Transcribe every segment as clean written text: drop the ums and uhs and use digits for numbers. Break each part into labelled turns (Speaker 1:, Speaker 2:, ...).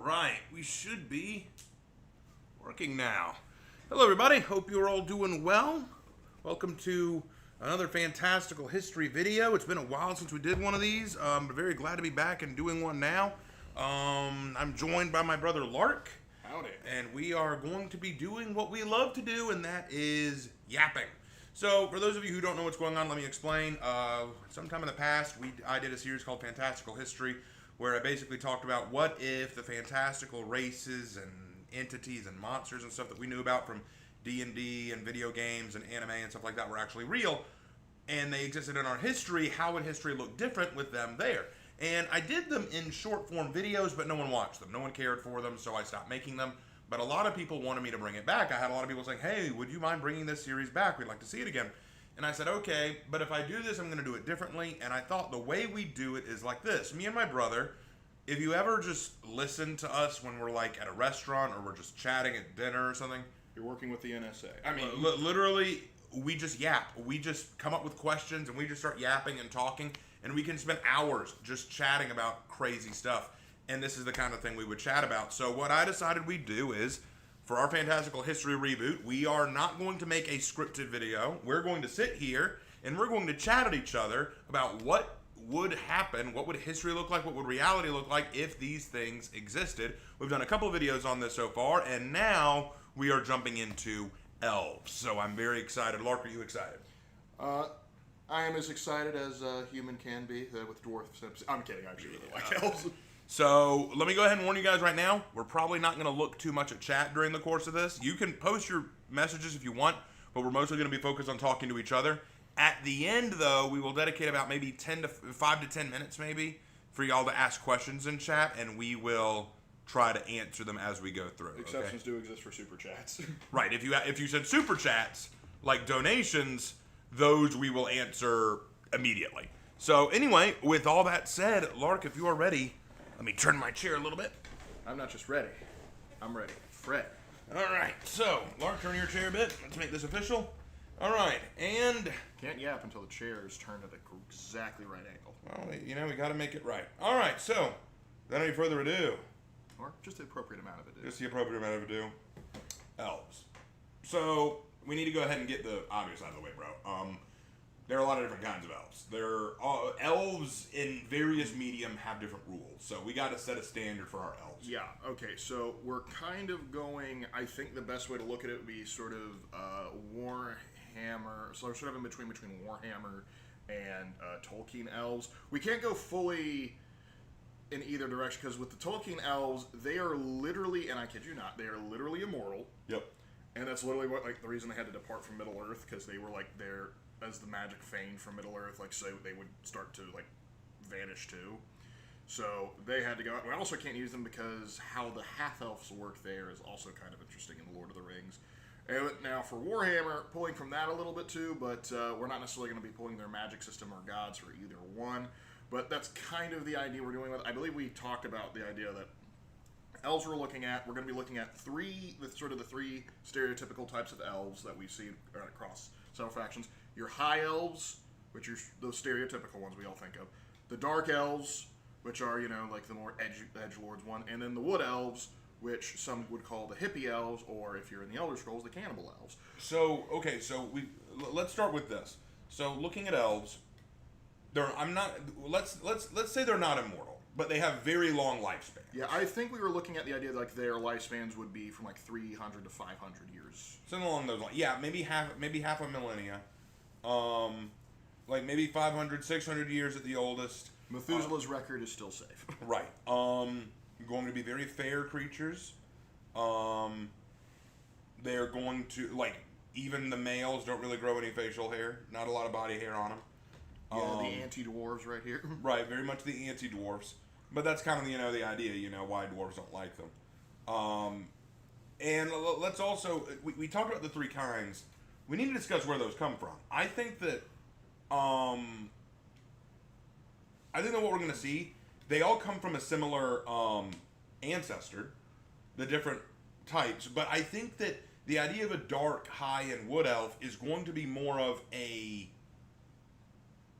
Speaker 1: Right, we should be working now. Hello, everybody. Hope you're all doing well. Welcome to another fantastical history video. It's been a while since we did one of these. I'm very glad to be back and doing one now. I'm joined by my brother Lark.
Speaker 2: Howdy.
Speaker 1: And we are going to be doing what we love to do, and that is yapping. So, for those of you who don't know what's going on, let me explain. Sometime in the past, I did a series called Fantastical History, where I basically talked about what if the fantastical races and entities and monsters and stuff that we knew about from D&D and video games and anime and stuff like that were actually real, and they existed in our history. How would history look different with them there? And I did them in short form videos, but no one watched them. No one cared for them, so I stopped making them. But a lot of people wanted me to bring it back. I had a lot of people saying, hey, would you mind bringing this series back? We'd like to see it again. And I said, okay, but if I do this, I'm going to do it differently. And I thought the way we do it is like this. Me and my brother, if you ever just listen to us when we're like at a restaurant or we're just chatting at dinner or something.
Speaker 2: You're working with the NSA.
Speaker 1: I mean, literally, we just yap. We just come up with questions and we just start yapping and talking. And we can spend hours just chatting about crazy stuff. And this is the kind of thing we would chat about. So what I decided we'd do is, for our Fantastical History reboot, we are not going to make a scripted video. We're going to sit here and we're going to chat at each other about what would happen, what would history look like, what would reality look like if these things existed. We've done a couple of videos on this so far, and now we are jumping into elves. So I'm very excited. Lark, are you excited?
Speaker 2: I am as excited as a human can be with dwarfs. I'm kidding. I actually really like elves.
Speaker 1: So let me go ahead and warn you guys right now. We're probably not going to look too much at chat during the course of this. You can post your messages if you want, but we're mostly going to be focused on talking to each other. At the end, though, we will dedicate about maybe 5 to 10 minutes maybe for y'all to ask questions in chat, and we will try to answer them as we go through.
Speaker 2: Exceptions do exist for super chats.
Speaker 1: Right. If you said super chats, like donations, those we will answer immediately. So anyway, with all that said, Lark, if you are ready, let me turn my chair a little bit.
Speaker 2: I'm not just ready. I'm ready. Fred.
Speaker 1: All right. So, Lark, turn your chair a bit. Let's make this official. All right. And
Speaker 2: can't yap until the chair is turned at exactly right angle.
Speaker 1: Well, we got to make it right. All right. So, without any further ado,
Speaker 2: or just the appropriate amount of ado.
Speaker 1: Just the appropriate amount of ado. Elves. So, we need to go ahead and get the obvious out of the way, bro. There are a lot of different kinds of elves. Elves in various medium have different rules, so we got to set a standard for our elves.
Speaker 2: Yeah, okay, so we're kind of going, I think the best way to look at it would be sort of Warhammer, so sort of in between Warhammer and Tolkien elves. We can't go fully in either direction, because with the Tolkien elves, they are literally, and I kid you not, they are literally immortal.
Speaker 1: Yep.
Speaker 2: And that's literally what, like, the reason they had to depart from Middle Earth, because they were, like, there as the magic feigned from Middle Earth, like, so they would start to, like, vanish too. So they had to go. We also can't use them because how the half-elves work there is also kind of interesting in the Lord of the Rings. And now for Warhammer, pulling from that a little bit too, but we're not necessarily going to be pulling their magic system or gods for either one. But that's kind of the idea we're doing with it. I believe we talked about the idea that elves we're looking at, we're going to be looking at the three stereotypical types of elves that we see across several factions. Your high elves, which are those stereotypical ones we all think of. The dark elves, which are, like the more edgelords one. And then the wood elves, which some would call the hippie elves, or if you're in the Elder Scrolls, the cannibal elves.
Speaker 1: So, okay, let's start with this. So, looking at elves, let's say they're not immortal, but they have very long lifespans.
Speaker 2: Yeah, I think we were looking at the idea that, like, their lifespans would be from like 300 to 500 years.
Speaker 1: Something along those lines. Yeah, maybe half a millennia. Like maybe 500, 600 years at the oldest.
Speaker 2: Methuselah's record is still safe.
Speaker 1: Right. Going to be very fair creatures. They're going to, like, even the males don't really grow any facial hair. Not a lot of body hair on them.
Speaker 2: Yeah, the anti-dwarves right here.
Speaker 1: Right, very much the anti-dwarfs. But that's kind of, the idea, why dwarves don't like them. And let's also, we talked about the three kinds. We need to discuss where those come from. I think that what we're going to see, they all come from a similar ancestor, the different types. But I think that the idea of a dark, high, and wood elf is going to be more of a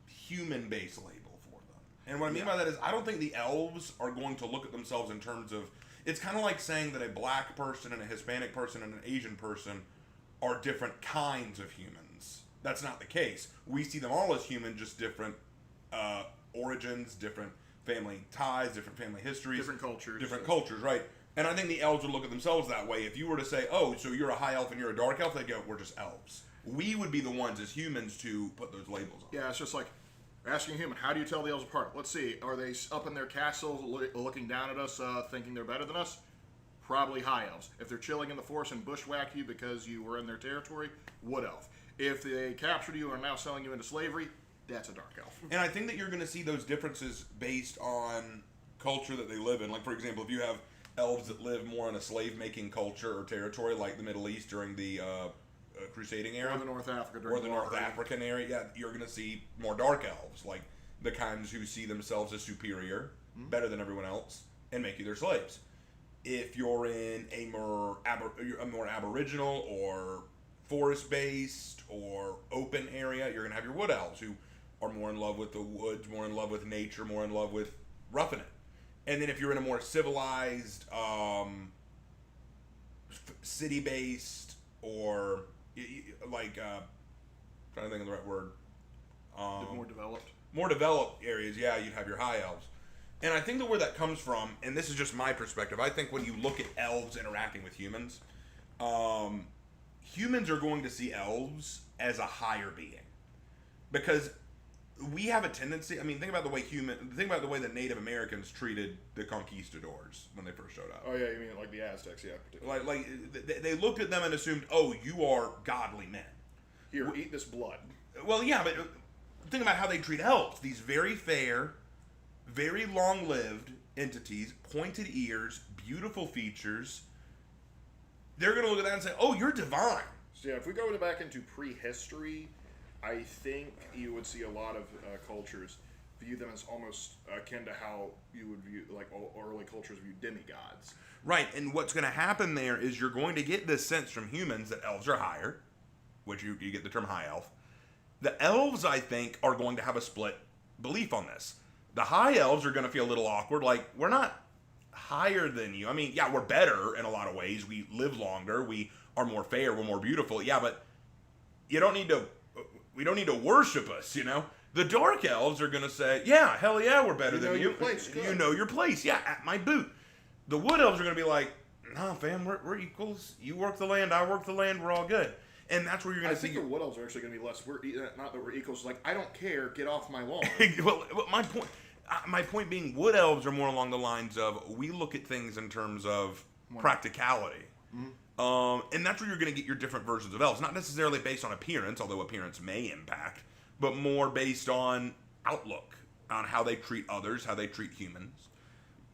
Speaker 1: human-based label for them. And what I mean by that is I don't think the elves are going to look at themselves in terms of, it's kind of like saying that a black person and a Hispanic person and an Asian person are different kinds of humans. That's not the case. We see them all as human, just different origins, different family ties, different family histories.
Speaker 2: Different cultures.
Speaker 1: Different cultures, right. And I think the elves would look at themselves that way. If you were to say, oh, so you're a high elf and you're a dark elf, they'd go, we're just elves. We would be the ones as humans to put those labels on.
Speaker 2: Yeah, it's just like asking a human, how do you tell the elves apart? Let's see, are they up in their castles looking down at us, thinking they're better than us? Probably high elves. If they're chilling in the forest and bushwhack you because you were in their territory, wood elf. If they captured you and are now selling you into slavery, that's a dark elf.
Speaker 1: And I think that you're going to see those differences based on culture that they live in. Like, for example, if you have elves that live more in a slave-making culture or territory, like the Middle East during the Crusading era,
Speaker 2: Or the North Africa,
Speaker 1: or the North African area, yeah, you're going to see more dark elves, like the kinds who see themselves as superior, better than everyone else, and make you their slaves. If you're in a more aboriginal or forest-based or open area, you're going to have your wood elves who are more in love with the woods, more in love with nature, more in love with roughing it. And then if you're in a more civilized, city-based, or like, trying to think of the right word. More developed areas, yeah, you'd have your high elves. And I think that where that comes from, and this is just my perspective, I think when you look at elves interacting with humans, humans are going to see elves as a higher being. Because we have a tendency, I mean, think about the way the Native Americans treated the conquistadors when they first showed up.
Speaker 2: Oh yeah, you mean like the Aztecs, yeah.
Speaker 1: Like they looked at them and assumed, oh, you are godly men.
Speaker 2: Here, eat this blood.
Speaker 1: Well, yeah, but think about how they treat elves. These very fair, very long-lived entities, pointed ears, beautiful features. They're going to look at that and say, oh, you're divine.
Speaker 2: So yeah, if we go back into prehistory, I think you would see a lot of cultures view them as almost akin to how you would view, like, early cultures view demigods.
Speaker 1: Right, and what's going to happen there is you're going to get this sense from humans that elves are higher, which you get the term high elf. The elves, I think, are going to have a split belief on this. The high elves are going to feel a little awkward, like, we're not higher than you. I mean, yeah, we're better in a lot of ways. We live longer. We are more fair. We're more beautiful. Yeah, but we don't need to worship us, you know? The dark elves are going to say, yeah, hell yeah, we're better than you. You know your place. Yeah, at my boot. The wood elves are going to be like, nah, fam, we're equals. You work the land, I work the land, we're all good. And that's where you're going to see.
Speaker 2: I think the wood elves are actually going to be less. Not that we're equals. Like, I don't care. Get off my lawn.
Speaker 1: well, my point being, wood elves are more along the lines of we look at things in terms of practicality. Mm-hmm. And that's where you're going to get your different versions of elves. Not necessarily based on appearance, although appearance may impact, but more based on outlook, on how they treat others, how they treat humans.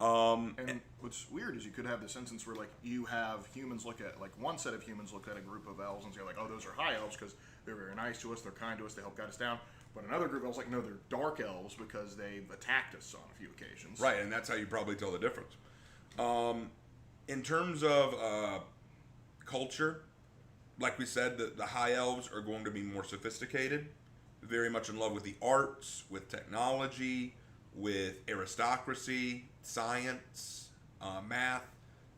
Speaker 2: And what's weird is you could have this instance where, like, you have humans look at, like, one set of humans look at a group of elves and say, like, oh, those are high elves because they're very nice to us, they're kind to us, they help guide us down. But another group of elves, like, no, they're dark elves because they've attacked us on a few occasions.
Speaker 1: Right, and that's how you probably tell the difference. In terms of culture, like we said, the high elves are going to be more sophisticated, very much in love with the arts, with technology, with aristocracy, science, math,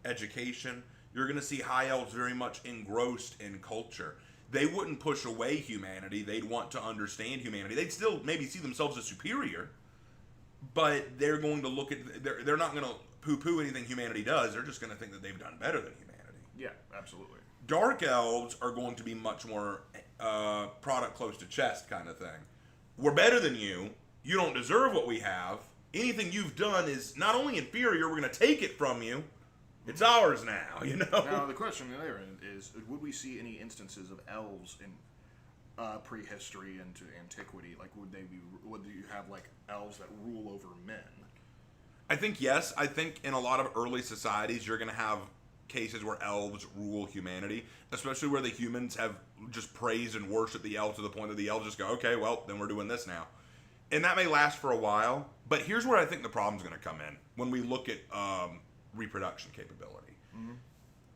Speaker 1: education. You're going to see high elves very much engrossed in culture. They wouldn't push away humanity. They'd want to understand humanity. They'd still maybe see themselves as superior, but they're going to look at, they're not going to poo-poo anything humanity does. They're just going to think that they've done better than humanity.
Speaker 2: Yeah, absolutely.
Speaker 1: Dark elves are going to be much more product close to chest kind of thing. We're better than you. You don't deserve what we have. Anything you've done is not only inferior, we're going to take it from you. It's ours now, you know?
Speaker 2: Now, the question there is, would we see any instances of elves in prehistory and to antiquity? Like, would you have, like, elves that rule over men?
Speaker 1: I think yes. I think in a lot of early societies, you're going to have cases where elves rule humanity, especially where the humans have just praised and worshipped the elves to the point that the elves just go, okay, well, then we're doing this now. And that may last for a while, but here's where I think the problem's going to come in when we look at reproduction capability. Mm-hmm.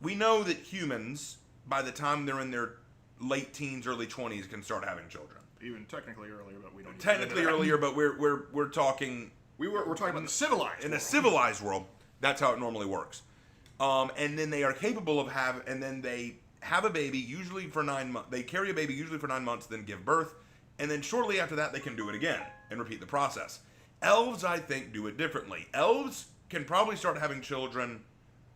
Speaker 1: We know that humans, by the time they're in their late teens, early 20s, can start having children.
Speaker 2: Even technically earlier, but we don't.
Speaker 1: Technically earlier, but we're talking
Speaker 2: We're talking about the civilized
Speaker 1: in
Speaker 2: world.
Speaker 1: a civilized world, that's how it normally works. And then they are capable of and then they have a baby usually for 9 months. They carry a baby usually for 9 months, then give birth, and then shortly after that they can do it again and repeat the process. Elves, I think, do it differently. Elves can probably start having children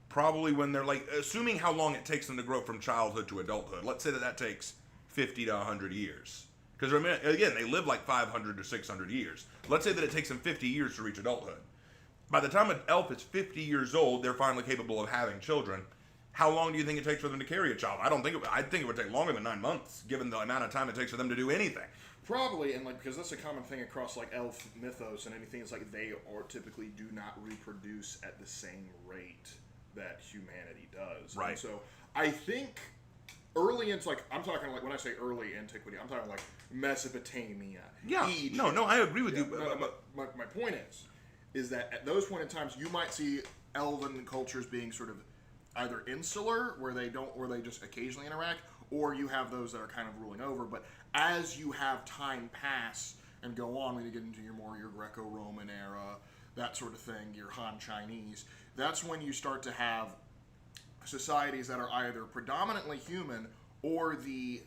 Speaker 1: probably when they're like, assuming how long it takes them to grow from childhood to adulthood. Let's say that takes 50 to 100 years. Because again, they live like 500 to 600 years. Let's say that it takes them 50 years to reach adulthood. By the time an elf is 50 years old, they're finally capable of having children. How long do you think it takes for them to carry a child? I think it would take longer than 9 months, given the amount of time it takes for them to do anything.
Speaker 2: Probably, and because that's a common thing across elf mythos and anything. It's they typically do not reproduce at the same rate that humanity does.
Speaker 1: Right.
Speaker 2: And so I think early into I'm talking when I say early antiquity, I'm talking Mesopotamia.
Speaker 1: Yeah.
Speaker 2: Egypt.
Speaker 1: No, I agree with you.
Speaker 2: My point is that at those point in times you might see elven cultures being sort of either insular, where they just occasionally interact, or you have those that are kind of ruling over. But as you have time pass and go on, when you get into your Greco-Roman era, that sort of thing, your Han Chinese, that's when you start to have societies that are either predominantly human, or the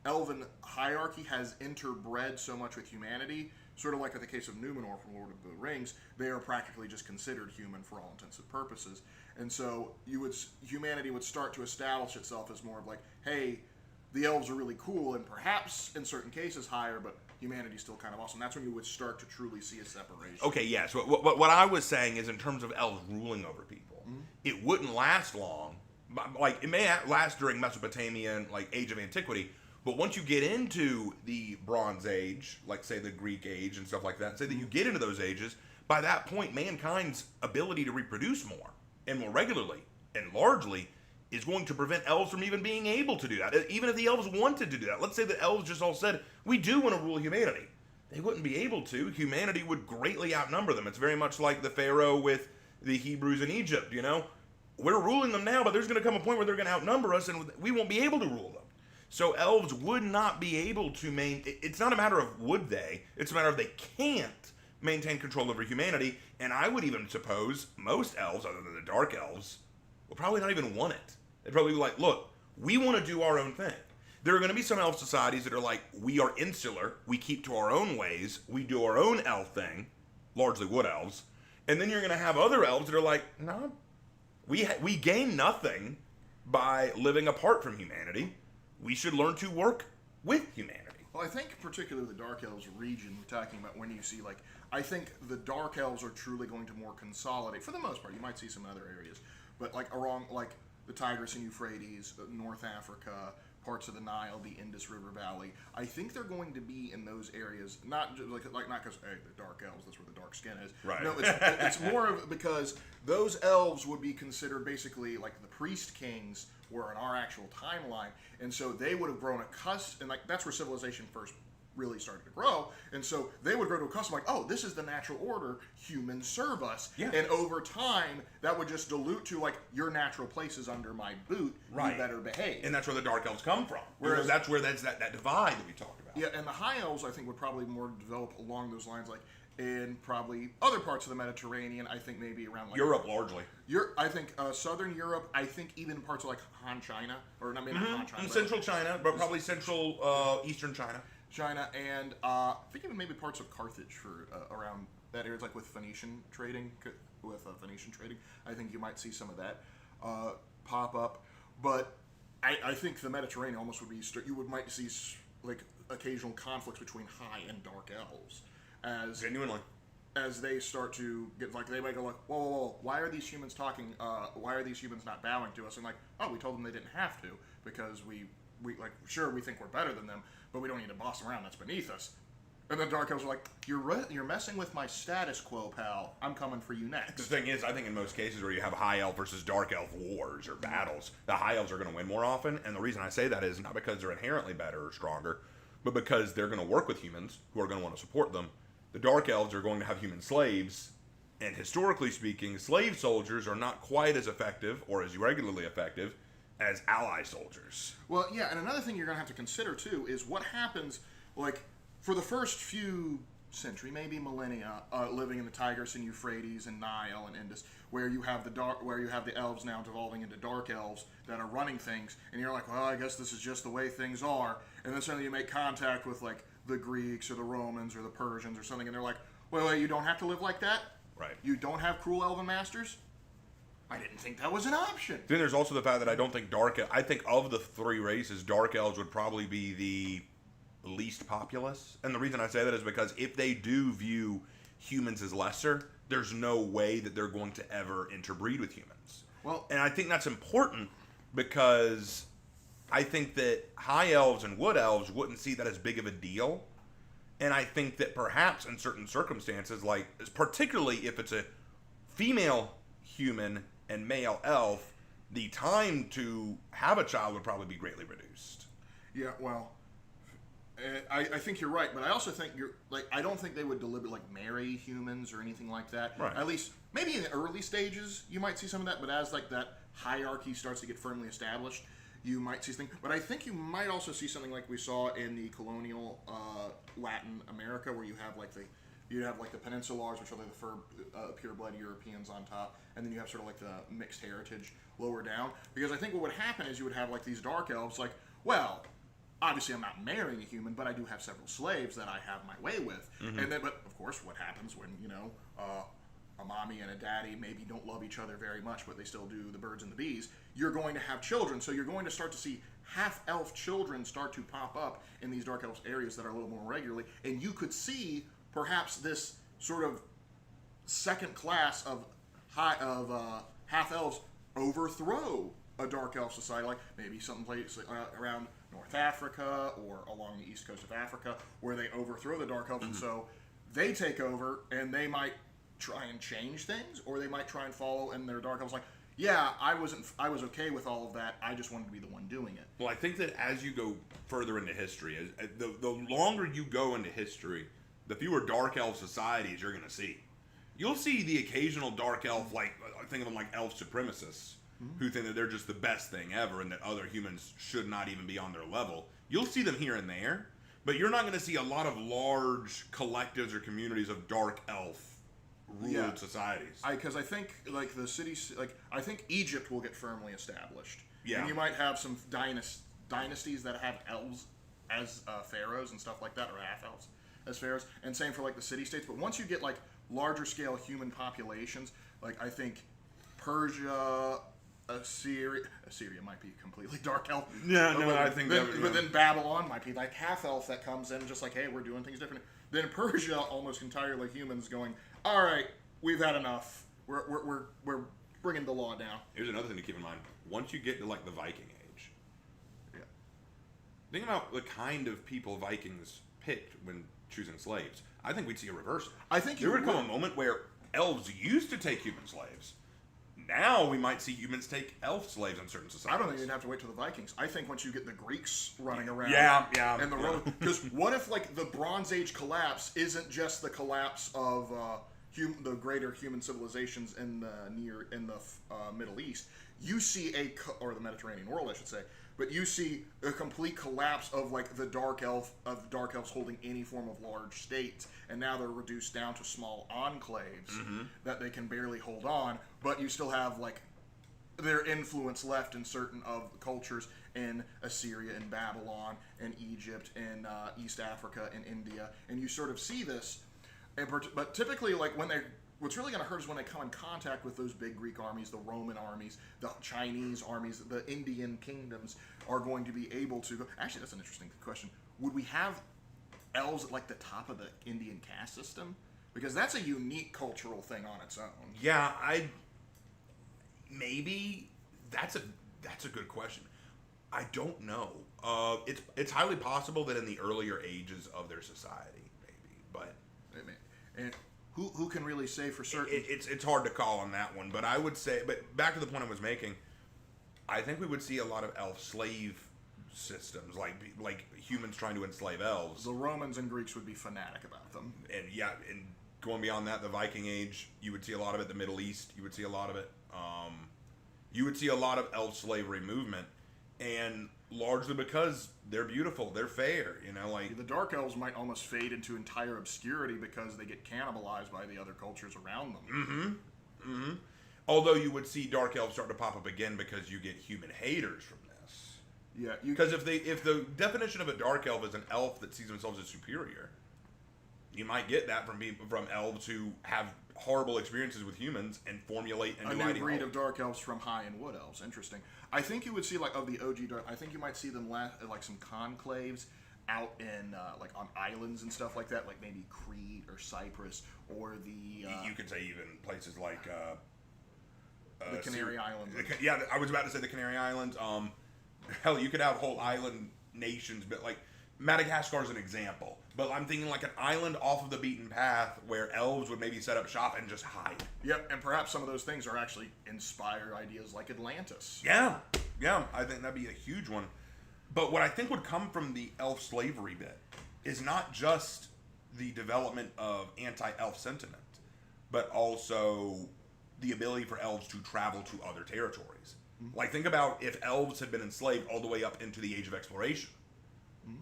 Speaker 2: elven hierarchy has interbred so much with humanity, sort of like in the case of Numenor from Lord of the Rings. They are practically just considered human for all intents and purposes. And so humanity would start to establish itself as more of hey, the elves are really cool, and perhaps in certain cases higher, but humanity's still kind of awesome. That's when you would start to truly see a separation.
Speaker 1: Okay, yeah. So what I was saying is, in terms of elves ruling over people, it wouldn't last long. It may last during Mesopotamia and Age of Antiquity, but once you get into the Bronze Age, say the Greek Age and stuff like that, say that you get into those ages, by that point, mankind's ability to reproduce more and more regularly and largely is going to prevent elves from even being able to do that. Even if the elves wanted to do that. Let's say the elves just all said, we do want to rule humanity. They wouldn't be able to. Humanity would greatly outnumber them. It's very much like the Pharaoh with the Hebrews in Egypt, We're ruling them now, but there's going to come a point where they're going to outnumber us and we won't be able to rule them. So elves would not be able to it's not a matter of would they, it's a matter of they can't maintain control over humanity. And I would even suppose most elves, other than the dark elves, will probably not even want it. They'd probably be look, we want to do our own thing. There are going to be some elf societies that are we are insular, we keep to our own ways, we do our own elf thing, largely wood elves. And then you're going to have other elves that are no, we gain nothing by living apart from humanity. We should learn to work with humanity.
Speaker 2: Well, I think particularly the Dark Elves region, we're talking about when you see, I think the Dark Elves are truly going to more consolidate, for the most part. You might see some other areas, but along, the Tigris and Euphrates, North Africa, parts of the Nile, the Indus River Valley, I think they're going to be in those areas, not just not because, hey, the Dark Elves, that's where the dark skin is.
Speaker 1: Right.
Speaker 2: No, it's more of because those elves would be considered basically the priest kings were in our actual timeline, and so they would have grown accustomed, and that's where civilization first really started to grow, and so they would grow to a custom oh, this is the natural order, humans serve us.
Speaker 1: Yeah.
Speaker 2: And over time that would just dilute to your natural place is under my boot,
Speaker 1: right.
Speaker 2: You better behave.
Speaker 1: And that's where the dark elves come from. Whereas that's where that's that divide that we talked about.
Speaker 2: Yeah, and the high elves I think would probably more develop along those lines, in probably other parts of the Mediterranean. I think maybe around
Speaker 1: Europe largely.
Speaker 2: I think Southern Europe. I think even parts of Han China, or not maybe Han China,
Speaker 1: and Central China, but probably Central Eastern China.
Speaker 2: And I think even maybe parts of Carthage for around that area, with Phoenician trading. I think you might see some of that pop up. But I think the Mediterranean almost would be might see occasional conflicts between high and dark elves, as
Speaker 1: genuinely.
Speaker 2: As they start to get they might go whoa, why are these humans talking? Why are these humans not bowing to us? And oh, we told them they didn't have to because we sure we think we're better than them, but we don't need to boss them around. That's beneath us. And the Dark Elves are you're messing with my status quo, pal. I'm coming for you next.
Speaker 1: The thing is, I think in most cases where you have high elf versus dark elf wars or battles, the high elves are going to win more often. And the reason I say that is not because they're inherently better or stronger, but because they're going to work with humans who are going to want to support them. The dark elves are going to have human slaves, and historically speaking, slave soldiers are not quite as effective or as regularly effective as ally soldiers.
Speaker 2: Well, yeah, and another thing you're going to have to consider too is what happens for the first few century, maybe millennia, living in the Tigris and Euphrates and Nile and Indus, where you have the elves now devolving into dark elves that are running things, and you're like, well, I guess this is just the way things are. And then suddenly you make contact with like the Greeks or the Romans or the Persians or something, and they're like, well, you don't have to live like that.
Speaker 1: Right.
Speaker 2: You don't have cruel elven masters. I didn't think that was an option.
Speaker 1: Then there's also the fact that I don't think I think of the three races, dark elves would probably be the least populous. And the reason I say that is because if they do view humans as lesser, there's no way that they're going to ever interbreed with humans.
Speaker 2: Well,
Speaker 1: and I think that's important because I think that high elves and wood elves wouldn't see that as big of a deal. And I think that perhaps in certain circumstances, like particularly if it's a female human and male elf, the time to have a child would probably be greatly reduced.
Speaker 2: Yeah, well, I think you're right, but I also think I don't think they would deliberately marry humans or anything like that.
Speaker 1: Right.
Speaker 2: At least maybe in the early stages you might see some of that, but as like that hierarchy starts to get firmly established, you might see things. But I think you might also see something like we saw in the colonial Latin America, where you have like the peninsulars, which are like the pure-blood Europeans on top, and then you have sort of like the mixed heritage lower down. Because I think what would happen is you would have like these dark elves, like, well, obviously I'm not marrying a human, but I do have several slaves that I have my way with.
Speaker 1: Mm-hmm.
Speaker 2: And then, but of course, what happens when, a mommy and a daddy maybe don't love each other very much, but they still do the birds and the bees, you're going to have children. So you're going to start to see half-elf children start to pop up in these dark elf areas that are a little more regularly. And you could see perhaps this sort of second class of half-elves overthrow a dark elf society, like maybe some place around North Africa or along the east coast of Africa, where they overthrow the dark elves, and so they take over, and they might try and change things, or they might try and follow in their dark elves, like, yeah, I was okay with all of that, I just wanted to be the one doing it.
Speaker 1: Well, I think that as you go further into history, the longer you go into history, the fewer dark elf societies you're going to see. You'll see the occasional dark elf, like, think of them like elf supremacists, who think that they're just the best thing ever and that other humans should not even be on their level. You'll see them here and there, but you're not going to see a lot of large collectives or communities of dark elf ruled societies.
Speaker 2: Because I think like the cities, like I think Egypt will get firmly established.
Speaker 1: Yeah.
Speaker 2: And you might have some dynasties that have elves as pharaohs and stuff like that, or half elves as pharaohs, and same for like the city-states. But once you get like larger scale human populations, like I think Persia, Assyria might be completely dark elf.
Speaker 1: Yeah, no, I think that would,
Speaker 2: but then Babylon might be like half elf that comes in just like, hey, we're doing things different. Then Persia, almost entirely humans, going, all right, we've had enough. We're bringing the law down.
Speaker 1: Here's another thing to keep in mind. Once you get to like the Viking age,
Speaker 2: yeah,
Speaker 1: think about the kind of people Vikings picked when choosing slaves. I think we'd see a reversal.
Speaker 2: I think
Speaker 1: there would come a moment where elves used to take human slaves. Now we might see humans take elf slaves in certain societies.
Speaker 2: I don't think you'd have to wait till the Vikings. I think once you get the Greeks running around, and the Romans, because what if like the Bronze Age collapse isn't just the collapse of the greater human civilizations in the Middle East? You see or the Mediterranean world, I should say. But you see a complete collapse of like the dark elves holding any form of large states, and now they're reduced down to small enclaves that they can barely hold on. But you still have like their influence left in certain of the cultures in Assyria and Babylon and Egypt and East Africa and India, and you sort of see this. But typically, like what's really going to hurt is when they come in contact with those big Greek armies, the Roman armies, the Chinese armies, the Indian kingdoms are going to be able to go. Actually, that's an interesting question. Would we have elves at like the top of the Indian caste system? Because that's a unique cultural thing on its own.
Speaker 1: Yeah, maybe that's a good question. I don't know. It's highly possible that in the earlier ages of their society, maybe, but
Speaker 2: and who can really say for certain?
Speaker 1: It's hard to call on that one, but I would say. But back to the point I was making, I think we would see a lot of elf slave systems, like humans trying to enslave elves.
Speaker 2: The Romans and Greeks would be fanatic about them.
Speaker 1: And and going beyond that, the Viking Age, you would see a lot of it. The Middle East, you would see a lot of it. You would see a lot of elf slavery movement, and largely because they're beautiful, they're fair, you know, like
Speaker 2: The Dark Elves might almost fade into entire obscurity because they get cannibalized by the other cultures around them.
Speaker 1: although you would see dark elves start to pop up again because you get human haters from this.
Speaker 2: Yeah,
Speaker 1: Because if the definition of a dark elf is an elf that sees themselves as superior, you might get that from elves who have horrible experiences with humans and formulate
Speaker 2: a new breed of dark elves from high and wood elves. Interesting. I think you would see like of the OG dark. I think you might see them like some conclaves out in like on islands and stuff like that, like maybe Crete or Cyprus or the.
Speaker 1: You could say even places like
Speaker 2: the Canary Islands.
Speaker 1: Yeah, I was about to say the Canary Islands. Hell, you could have whole island nations, but like Madagascar is an example. But I'm thinking like an island off of the beaten path where elves would maybe set up shop and just hide.
Speaker 2: Yep, and perhaps some of those things are actually inspired ideas like Atlantis.
Speaker 1: Yeah, I think that'd be a huge one. But what I think would come from the elf slavery bit is not just the development of anti-elf sentiment, but also the ability for elves to travel to other territories. Like, think about if elves had been enslaved all the way up into the Age of Exploration.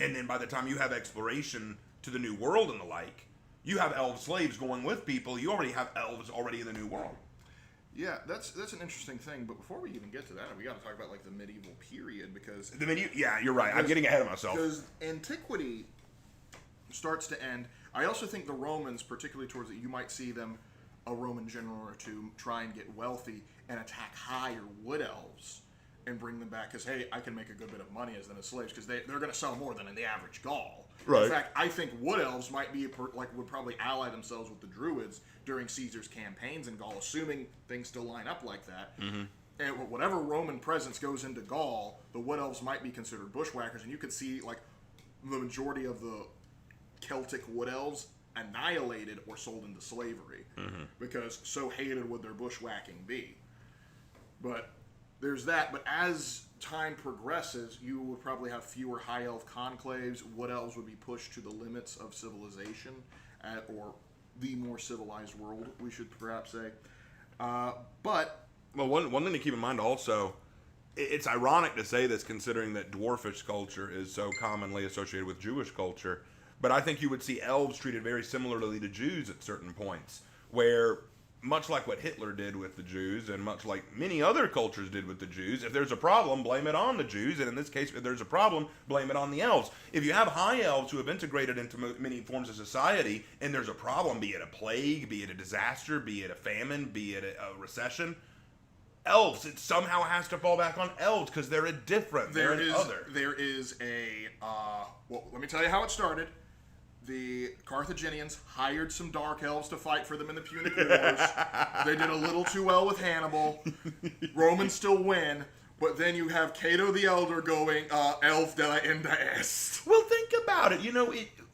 Speaker 1: And then by the time you have exploration to the New World and the like, you have elf slaves going with people. You already have elves already in the New World.
Speaker 2: Yeah, that's an interesting thing. But before we even get to that, we got to talk about like the medieval period because
Speaker 1: Yeah, you're right. I'm getting ahead of myself.
Speaker 2: Because antiquity starts to end. I also think the Romans, particularly towards it, you might see them, a Roman general or two, try and get wealthy and attack higher wood elves and bring them back because, hey, I can make a good bit of money as them as slaves because they're going to sell more than in the average Gaul.
Speaker 1: Right.
Speaker 2: In fact, I think wood elves might be would probably ally themselves with the Druids during Caesar's campaigns in Gaul, assuming things still line up like that. Mm-hmm. And whatever Roman presence goes into Gaul, the wood elves might be considered bushwhackers, and you could see like the majority of the Celtic wood elves annihilated or sold into slavery because so hated would their bushwhacking be. But there's that. But as time progresses, you would probably have fewer high elf conclaves. Wood elves would be pushed to the limits of civilization, or the more civilized world, we should perhaps say. But
Speaker 1: well, one thing to keep in mind also, it's ironic to say this considering that dwarfish culture is so commonly associated with Jewish culture. But I think you would see elves treated very similarly to Jews at certain points, where much like what Hitler did with the Jews, and much like many other cultures did with the Jews, if there's a problem, blame it on the Jews, and in this case, if there's a problem, blame it on the elves. If you have high elves who have integrated into many forms of society, and there's a problem, be it a plague, be it a disaster, be it a famine, be it a recession, elves, it somehow has to fall back on elves, because they're a different, they're an other.
Speaker 2: There is a, well, let me tell you how it started. The Carthaginians hired some dark elves to fight for them in the Punic Wars. They did a little too well with Hannibal. Romans still win, but then you have Cato the Elder going, Elf de la Enda est.
Speaker 1: Well, think about it. You know,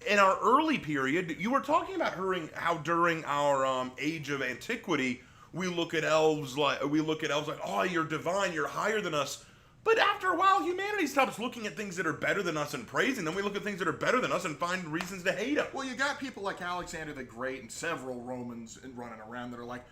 Speaker 1: in our early period, you were talking about how during our age of antiquity, we look at elves like, oh, you're divine, you're higher than us. But after a while, humanity stops looking at things that are better than us and praising them. We look at things that are better than us and find reasons to hate them.
Speaker 2: Well, you got people like Alexander the Great and several Romans running around that are like,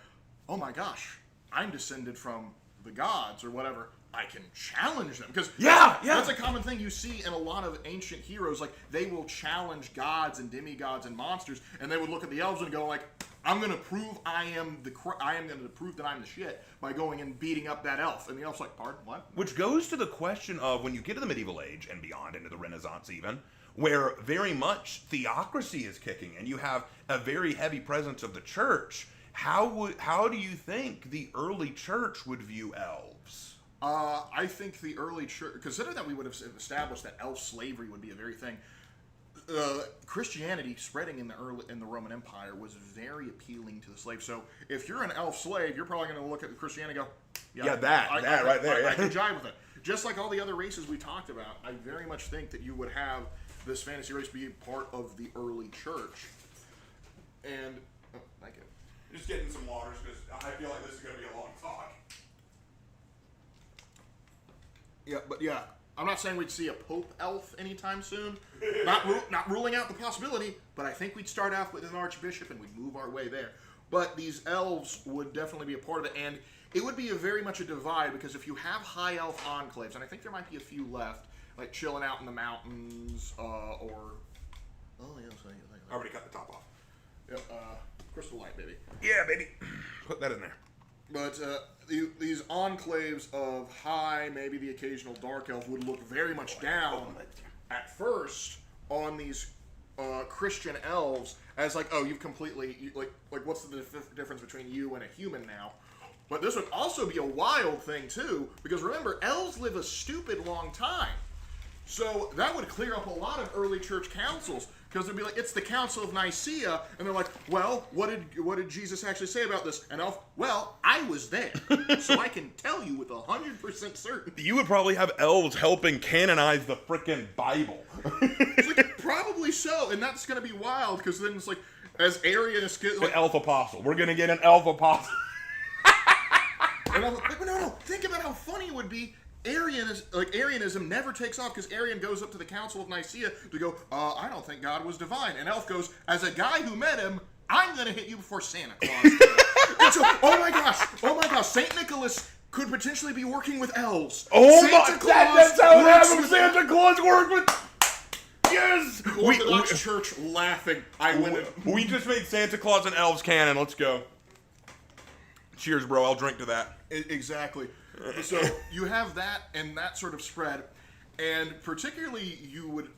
Speaker 2: oh my gosh, I'm descended from the gods or whatever. I can challenge them. Because that's a common thing you see in a lot of ancient heroes. Like, they will challenge gods and demigods and monsters, and they would look at the elves and go like, I'm going to prove I am going to prove that I'm the shit by going and beating up that elf. And the elf's like, pardon, what?
Speaker 1: Which goes to the question of when you get to the medieval age and beyond, into the Renaissance even, where very much theocracy is kicking and you have a very heavy presence of the church. How do you think the early church would view elves?
Speaker 2: I think the early church, consider that we would have established that elf slavery would be a very thing. Christianity spreading in the Roman Empire was very appealing to the slave. So if you're an elf slave, you're probably going to look at Christianity and go,
Speaker 1: that right there.
Speaker 2: I can jive with it. Just like all the other races we talked about, I very much think that you would have this fantasy race be part of the early church. And thank you.
Speaker 1: Just getting some waters because I feel like this is going to be a long talk.
Speaker 2: Yeah, but yeah. I'm not saying we'd see a Pope elf anytime soon. Not ruling out the possibility, but I think we'd start off with an archbishop and we'd move our way there. But these elves would definitely be a part of it, and it would be very much a divide because if you have high elf enclaves, and I think there might be a few left, like chilling out in the mountains, or
Speaker 1: I already cut the top off.
Speaker 2: Yep, crystal light, baby.
Speaker 1: Yeah, baby. Put that in there.
Speaker 2: But these enclaves of high, maybe the occasional dark elf, would look very much down at first on these Christian elves as like, oh, you've completely like what's the difference between you and a human now? But this would also be a wild thing too, because remember, elves live a stupid long time. So that would clear up a lot of early church councils, because they'd be like, it's the Council of Nicaea, and they're like, well, what did Jesus actually say about this? And elf, well, I was there, so I can tell you with 100% certainty.
Speaker 1: You would probably have elves helping canonize the frickin' Bible.
Speaker 2: It's like, probably so, and that's going to be wild, because then it's like, as Arian is...
Speaker 1: Like, an elf apostle. We're going to get an elf apostle.
Speaker 2: And I'm like, no, think about how funny it would be. Arianism never takes off, because Arian goes up to the Council of Nicaea to go, I don't think God was divine. And Elf goes, as a guy who met him, I'm going to hit you before Santa Claus did. And so, oh my gosh, St. Nicholas could potentially be working with elves.
Speaker 1: Oh
Speaker 2: Santa
Speaker 1: my
Speaker 2: Claus
Speaker 1: God, that's how it
Speaker 2: works
Speaker 1: happens.
Speaker 2: with
Speaker 1: Santa Claus worked with... Yes!
Speaker 2: Orthodox Church laughing. I win it.
Speaker 1: We just made Santa Claus and elves canon. Let's go. Cheers, bro. I'll drink to that.
Speaker 2: Exactly. So you have that and that sort of spread, and particularly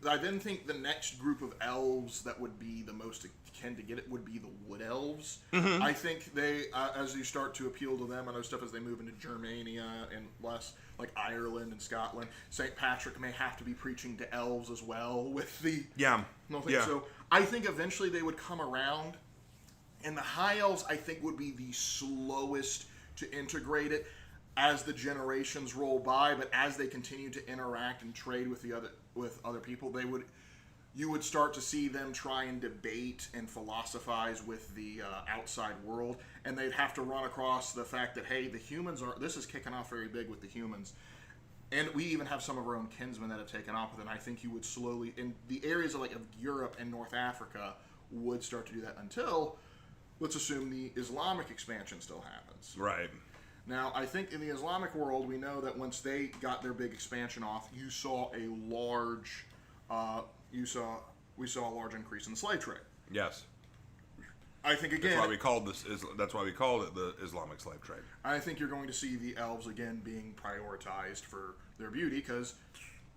Speaker 2: I then think the next group of elves that would be the most akin to get it would be the wood elves. Mm-hmm. I think they, as you start to appeal to them and other stuff as they move into Germania and less like Ireland and Scotland, St. Patrick may have to be preaching to elves as well with the...
Speaker 1: Yeah.
Speaker 2: So I think eventually they would come around, and the high elves I think would be the slowest to integrate it as the generations roll by, but as they continue to interact and trade with other people, you would start to see them try and debate and philosophize with the outside world, and they'd have to run across the fact that, hey, this is kicking off very big with the humans, and we even have some of our own kinsmen that have taken off with it. And I think you would slowly, in the areas of Europe and North Africa, would start to do that until, let's assume, the Islamic expansion still happens.
Speaker 1: Right.
Speaker 2: Now, I think in the Islamic world, we know that once they got their big expansion off, we saw a large increase in the slave trade.
Speaker 1: Yes.
Speaker 2: I think again.
Speaker 1: That's why we called it the Islamic slave trade.
Speaker 2: I think you're going to see the elves again being prioritized for their beauty, because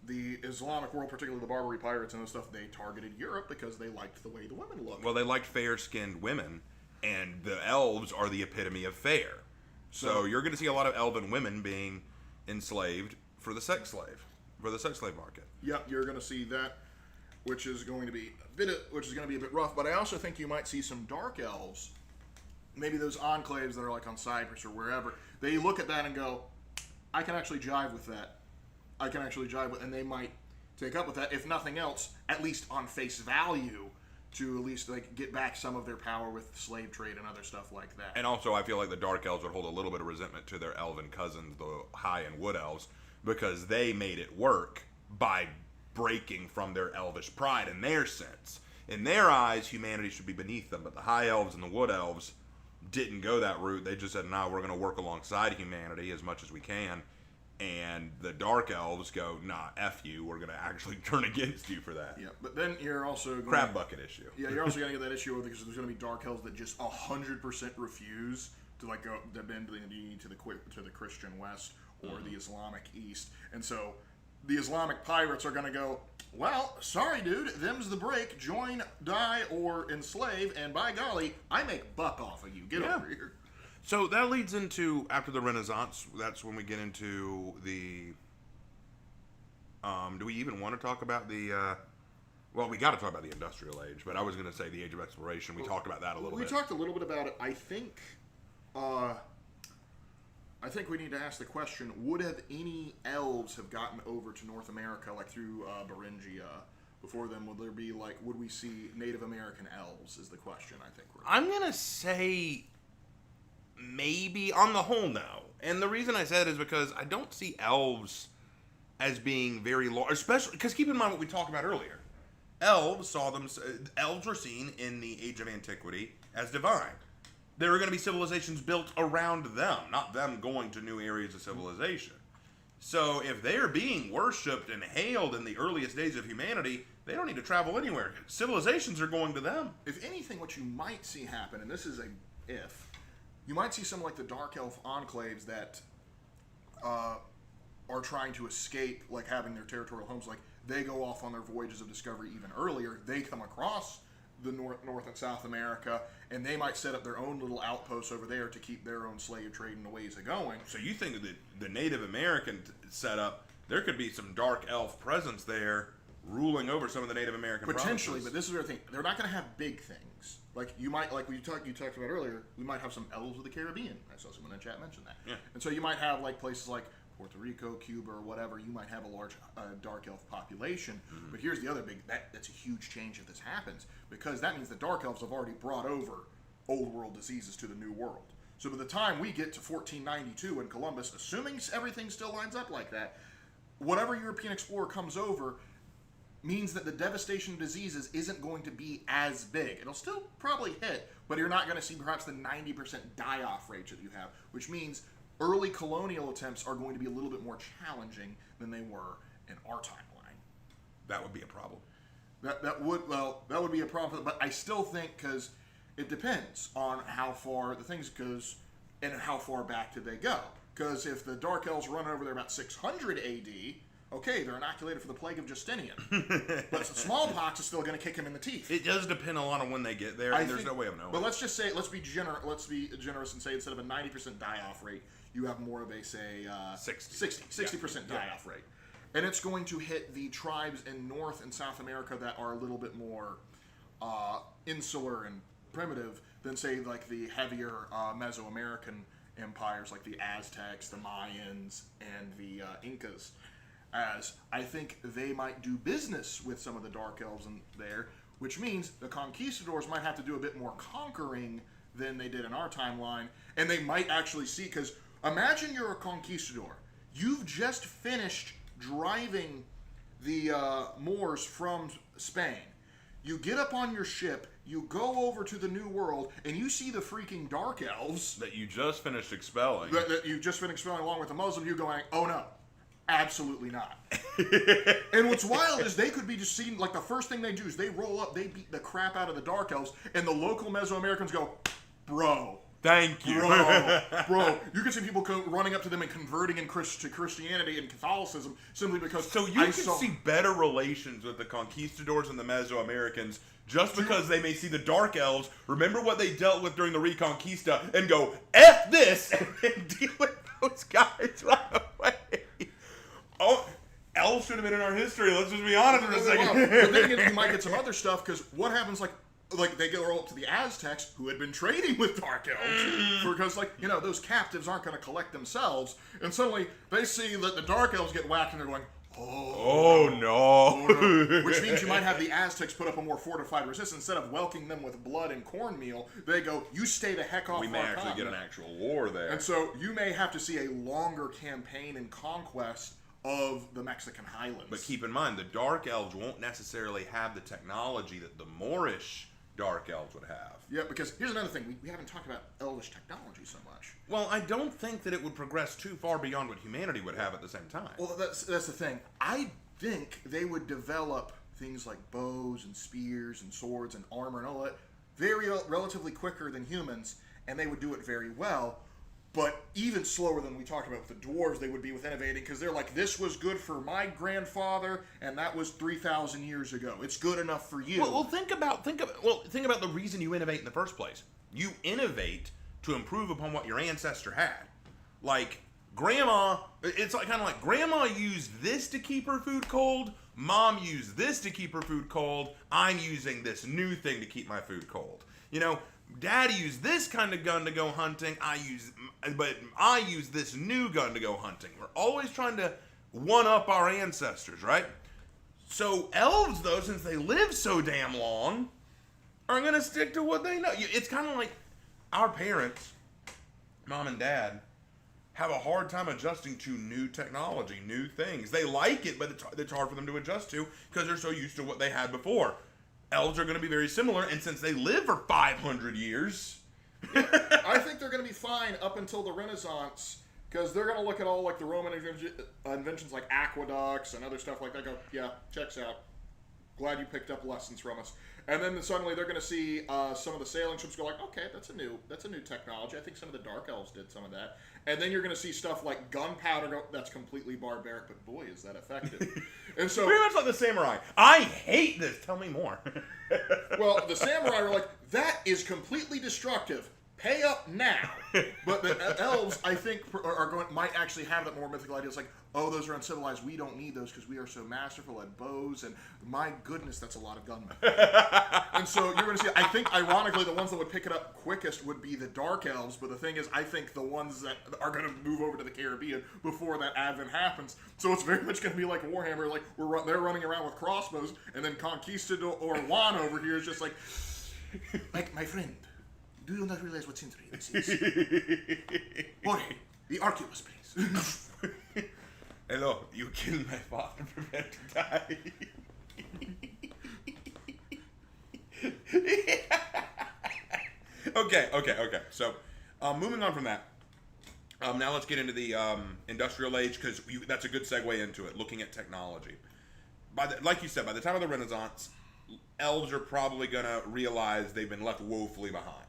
Speaker 2: the Islamic world, particularly the Barbary pirates and those stuff, they targeted Europe because they liked the way the women looked.
Speaker 1: Well, they liked fair-skinned women, and the elves are the epitome of fair. So you're going to see a lot of elven women being enslaved for the sex slave market.
Speaker 2: Yep, you're going to see that, which is going to be a bit rough. But I also think you might see some dark elves, maybe those enclaves that are like on Cyprus or wherever. They look at that and go, I can actually jive with that. And they might take up with that, if nothing else, at least on face value, to at least get back some of their power with the slave trade and other stuff like that.
Speaker 1: And also, I feel like the Dark Elves would hold a little bit of resentment to their elven cousins, the High and Wood Elves, because they made it work by breaking from their elvish pride in their sense. In their eyes, humanity should be beneath them, but the High Elves and the Wood Elves didn't go that route. They just said, no, we're going to work alongside humanity as much as we can. And the Dark Elves go, nah, F you, we're going to actually turn against you for that.
Speaker 2: Yeah, but then you're also...
Speaker 1: Crab bucket issue.
Speaker 2: Yeah, you're also going to get that issue because there's going to be Dark Elves that just 100% refuse to go bend the knee to the Christian West or the Islamic East. And so the Islamic pirates are going to go, well, sorry, dude, them's the break. Join, die, or enslave, and by golly, I make buck off of you. Get over here.
Speaker 1: So that leads into, after the Renaissance, that's when we get into the, do we even want to talk about the, well, we got to talk about the Industrial Age, but I was going to say the Age of Exploration. We talked about that a little bit.
Speaker 2: We talked a little bit about it. I think we need to ask the question, would have any elves have gotten over to North America, like through Beringia, before them? Would we see Native American elves, is the question, I think.
Speaker 1: I'm going to say... maybe on the whole, no. And the reason I said it is because I don't see elves as being very large, especially because keep in mind what we talked about earlier. Elves were seen in the Age of Antiquity as divine. There are going to be civilizations built around them, not them going to new areas of civilization. So if they are being worshipped and hailed in the earliest days of humanity, they don't need to travel anywhere. Civilizations are going to them.
Speaker 2: If anything, what you might see happen, and this is a if, you might see some like the Dark Elf enclaves that are trying to escape, like having their territorial homes, like they go off on their voyages of discovery even earlier. They come across the North and South America, and they might set up their own little outposts over there to keep their own slave trade and the ways of going.
Speaker 1: So you think that the Native American setup, there could be some dark elf presence there ruling over some of the Native American
Speaker 2: Potentially,
Speaker 1: provinces.
Speaker 2: but this is the thing. They're not going to have big things. Like you might, like you talked about earlier, we might have some Elves of the Caribbean. I saw someone in chat mention that.
Speaker 1: Yeah.
Speaker 2: And so you might have like places like Puerto Rico, Cuba, or whatever. You might have a large dark elf population. Mm-hmm. But here's the other big, that's a huge change if this happens, because that means the dark elves have already brought over old world diseases to the new world. So by the time we get to 1492 in Columbus, assuming everything still lines up like that, whatever European explorer comes over means that the devastation of diseases isn't going to be as big. It'll still probably hit, but you're not going to see perhaps the 90% die-off rate that you have, which means early colonial attempts are going to be a little bit more challenging than they were in our timeline.
Speaker 1: That would be a problem.
Speaker 2: That would be a problem, but I still think, because it depends on how far the things goes and how far back did they go. Because if the Dark Elves run over there about 600 AD, okay, they're inoculated for the plague of Justinian. But smallpox is still going to kick him in the teeth.
Speaker 1: It does depend a lot on when they get there, and there's no way of knowing.
Speaker 2: But let's just say, let's be generous and say instead of a 90% die-off rate, you have more of a, say, 60% die-off rate. And it's going to hit the tribes in North and South America that are a little bit more insular and primitive than, say, like the heavier Mesoamerican empires like the Aztecs, the Mayans, and the Incas. As I think they might do business with some of the Dark Elves in there, which means the conquistadors might have to do a bit more conquering than they did in our timeline, and they might actually see, because imagine you're a conquistador. You've just finished driving the Moors from Spain. You get up on your ship, you go over to the New World, and you see the freaking Dark Elves
Speaker 1: that you just finished expelling.
Speaker 2: That you just finished expelling along with the Muslim. You're going, oh no. Absolutely not. And what's wild is they could be just seen, like the first thing they do is they roll up, they beat the crap out of the Dark Elves, and the local Mesoamericans go, bro.
Speaker 1: Thank you.
Speaker 2: Bro. You can see people running up to them and converting to Christianity and Catholicism simply because
Speaker 1: So you can see better relations with the conquistadors and the Mesoamericans just because they may see the Dark Elves, remember what they dealt with during the Reconquista, and go, F this, and deal with those guys right away. Oh, Elves should have been in our history. Let's just be honest for a second.
Speaker 2: But then again, you might get some other stuff, because what happens, like they go up to the Aztecs, who had been trading with Dark Elves, because, like, you know, those captives aren't going to collect themselves, and suddenly they see that the Dark Elves get whacked, and they're going, oh no. Which means you might have the Aztecs put up a more fortified resistance. Instead of welcoming them with blood and cornmeal, they go, you stay the heck off our continent.
Speaker 1: We may actually get an actual war there.
Speaker 2: And so you may have to see a longer campaign and conquest of the Mexican highlands.
Speaker 1: But keep in mind, the Dark Elves won't necessarily have the technology that the Moorish Dark Elves would have.
Speaker 2: Yeah, because here's another thing. We haven't talked about Elvish technology so much.
Speaker 1: Well, I don't think that it would progress too far beyond what humanity would have at the same time.
Speaker 2: Well, that's the thing. I think they would develop things like bows and spears and swords and armor and all that relatively quicker than humans, and they would do it very well. But even slower than we talked about with the dwarves, they would be with innovating, because they're like, this was good for my grandfather, and that was 3,000 years ago. It's good enough for you.
Speaker 1: Well, think about the reason you innovate in the first place. You innovate to improve upon what your ancestor had. Like grandma, it's like kind of like grandma used this to keep her food cold. Mom used this to keep her food cold. I'm using this new thing to keep my food cold. You know. Daddy used this kind of gun to go hunting. I use this new gun to go hunting. We're always trying to one-up our ancestors, right? So elves, though, since they live so damn long, are going to stick to what they know. It's kind of like our parents, mom and dad, have a hard time adjusting to new technology, new things. They like it, but it's hard for them to adjust to because they're so used to what they had before. Elves are going to be very similar, and since they live for 500 years...
Speaker 2: I think they're going to be fine up until the Renaissance, Because they're going to look at all like the Roman inventions like aqueducts and other stuff like that. Go, yeah, checks out. Glad you picked up lessons from us. And then suddenly they're going to see some of the sailing ships go like, okay, that's a new technology. I think some of the Dark Elves did some of that. And then you're going to see stuff like gunpowder go, that's completely barbaric, but boy, is that effective. And so
Speaker 1: very much like the samurai. I hate this. Tell me more.
Speaker 2: well, the samurai were like, that is completely destructive. Pay up now. But the elves, I think, might actually have that more mythical idea. It's like, oh, those are uncivilized. We don't need those because we are so masterful at bows. And my goodness, that's a lot of gunmen. And so you're going to see, I think, ironically, the ones that would pick it up quickest would be the Dark Elves. But the thing is, I think the ones that are going to move over to the Caribbean before that advent happens. So it's very much going to be like Warhammer. Like, they're running around with crossbows. And then Conquistador or Juan over here is just like my friend. Do you not realize what century this is? Jorge, the arquebus, please.
Speaker 1: Hello, you killed my father, prepare to die. Okay. So, moving on from that, now let's get into the industrial age, because that's a good segue into it, looking at technology. Like you said, by the time of the Renaissance, elves are probably going to realize they've been left woefully behind.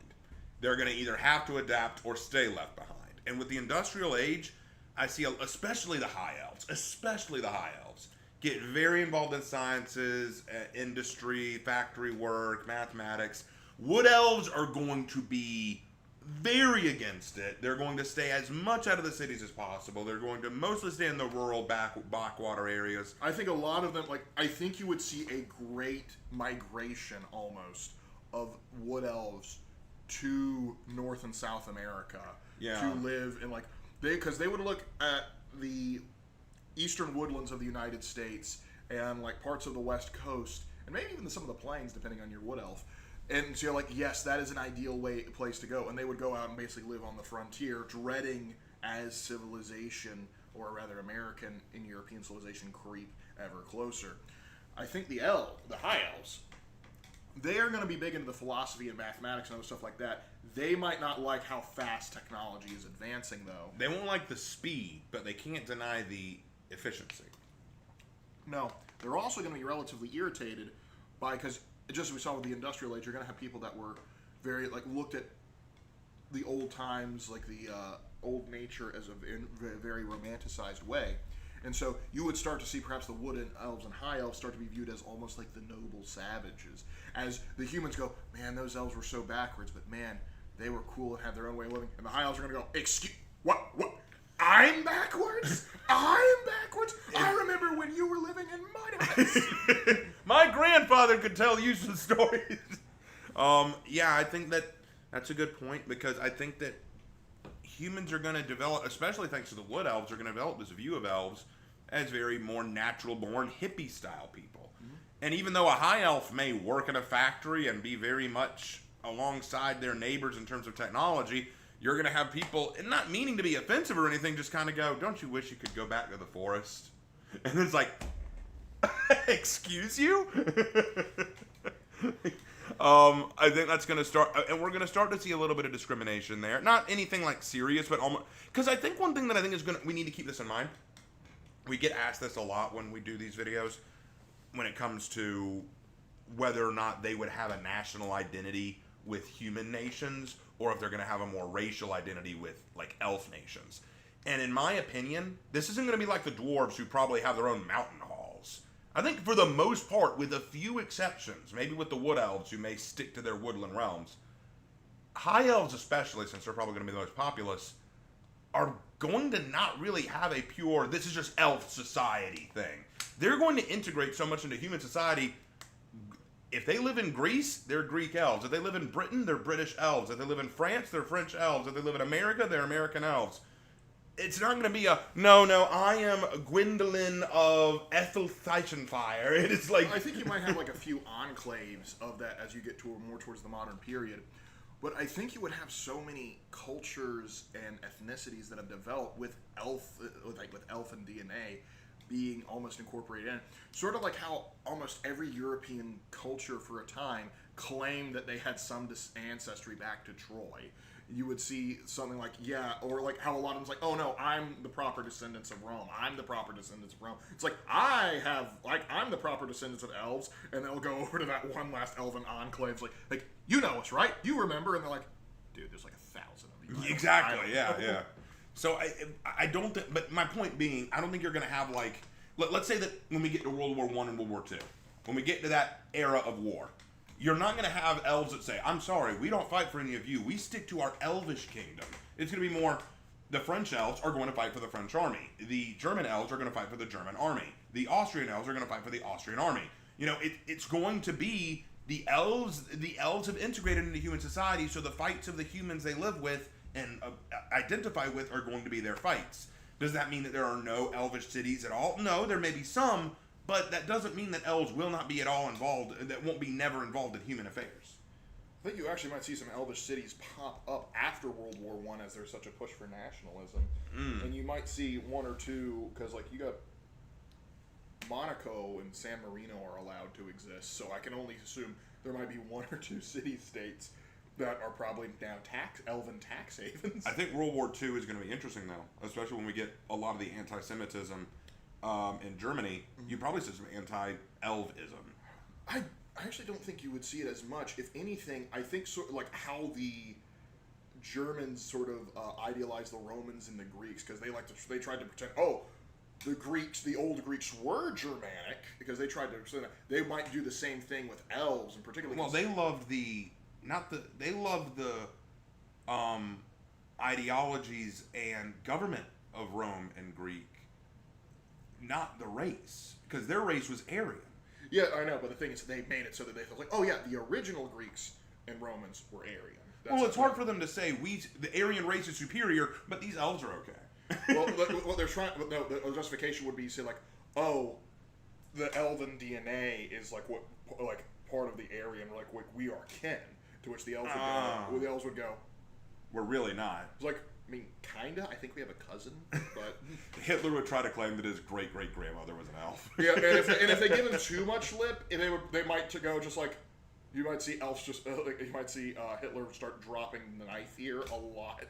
Speaker 1: They're going to either have to adapt or stay left behind. And with the industrial age, I see especially the high elves get very involved in sciences, industry, factory work, mathematics. Wood elves are going to be very against it. They're going to stay as much out of the cities as possible. They're going to mostly stay in the rural backwater areas.
Speaker 2: I think a lot of them, I think you would see a great migration almost of wood elves to North and South America to live in because they would look at the eastern woodlands of the United States and parts of the West Coast and maybe even some of the plains, depending on your wood elf. And so you're like, yes, that is an ideal place to go. And they would go out and basically live on the frontier, dreading as civilization, or rather American and European civilization, creep ever closer. I think the high elves, they are going to be big into the philosophy and mathematics and other stuff like that. They might not like how fast technology is advancing, though.
Speaker 1: They won't like the speed, but they can't deny the efficiency.
Speaker 2: No. They're also going to be relatively irritated by, because just as we saw with the industrial age, you're going to have people that were very, looked at the old times, the old nature as a very romanticized way. And so you would start to see perhaps the wood elves and high elves start to be viewed as almost like the noble savages. As the humans go, man, those elves were so backwards, but man, they were cool and had their own way of living. And the high elves are going to go, excuse, what? I'm backwards? I'm backwards? I remember when you were living in my house.
Speaker 1: My grandfather could tell you some stories. I think that's a good point, because I think that humans are going to develop, especially thanks to the wood elves, are going to develop this view of elves as very more natural-born, hippie-style people. Mm-hmm. And even though a high elf may work in a factory and be very much alongside their neighbors in terms of technology, you're going to have people, and not meaning to be offensive or anything, just kind of go, don't you wish you could go back to the forest? And it's like, excuse you? I think that's going to start, and we're going to start to see a little bit of discrimination there. Not anything serious, but almost, because I think one thing that I think we need to keep this in mind. We get asked this a lot when we do these videos, when it comes to whether or not they would have a national identity with human nations, or if they're going to have a more racial identity with elf nations. And in my opinion, this isn't going to be like the dwarves, who probably have their own mountain halls. I think for the most part, with a few exceptions, maybe with the wood elves who may stick to their woodland realms, high elves especially, since they're probably going to be the most populous, are going to not really have a pure, this is just elf society thing. They're going to integrate so much into human society. If they live in Greece, they're Greek elves. If they live in Britain, they're British elves. If they live in France, they're French elves. If they live in America, they're American elves. It's not going to be no, I am Gwendolyn of Ethelfire. It is
Speaker 2: I think you might have a few enclaves of that as you get more towards the modern period. But I think you would have so many cultures and ethnicities that have developed with elfin DNA being almost incorporated in. Sort of like how almost every European culture for a time claimed that they had some ancestry back to Troy. you would see something like, or like how a lot of them's like, oh no, I'm the proper descendants of Rome. I'm the proper descendants of Rome. It's like, I'm the proper descendants of elves, and they'll go over to that one last elven enclave, like, you know us, right? You remember? And they're like, dude, there's like 1,000 of you.
Speaker 1: Exactly, yeah. So I don't think, but my point being, I don't think you're going to have like, let's say that when we get to World War I and World War II, when we get to that era of war, you're not going to have elves that say, I'm sorry, we don't fight for any of you. We stick to our elvish kingdom. It's going to be more, the French elves are going to fight for the French army. The German elves are going to fight for the German army. The Austrian elves are going to fight for the Austrian army. You know, it's going to be the elves have integrated into human society, so the fights of the humans they live with and identify with are going to be their fights. Does that mean that there are no elvish cities at all? No, there may be some, but that doesn't mean that elves will not be at all involved, that won't be never involved in human affairs.
Speaker 2: I think you actually might see some elvish cities pop up after World War I as there's such a push for nationalism. And you might see one or two, because like you got Monaco and San Marino are allowed to exist, so I can only assume there might be one or two city-states that are probably now elven tax havens.
Speaker 1: I think World War II is going to be interesting, though, especially when we get a lot of the anti-Semitism in Germany. You probably see some anti-elvism.
Speaker 2: I actually don't think you would see it as much. If anything, I think sort of like how the Germans sort of idealized the Romans and the Greeks, because they tried to pretend, the old Greeks were Germanic, because they tried to, they might do the same thing with elves, and particularly.
Speaker 1: Well, they loved the ideologies and government of Rome and Greek, not the race, because their race was Aryan.
Speaker 2: Yeah, I know, but the thing is, they made it so that they felt like, oh yeah, the original Greeks and Romans were Aryan.
Speaker 1: It's hard for them to say the Aryan race is superior, but these elves are okay.
Speaker 2: Well, what they're trying, no, the justification would be to say like, oh, the Elven DNA is like part of the Aryan, like we are kin. To which the elves would go,
Speaker 1: we're really not.
Speaker 2: It's like, I mean, kinda. I think we have a cousin, but
Speaker 1: Hitler would try to claim that his great-great-grandmother was an elf.
Speaker 2: Yeah, and if they give him too much lip, they might go just like, you might see elves just you might see Hitler start dropping the knife here a lot.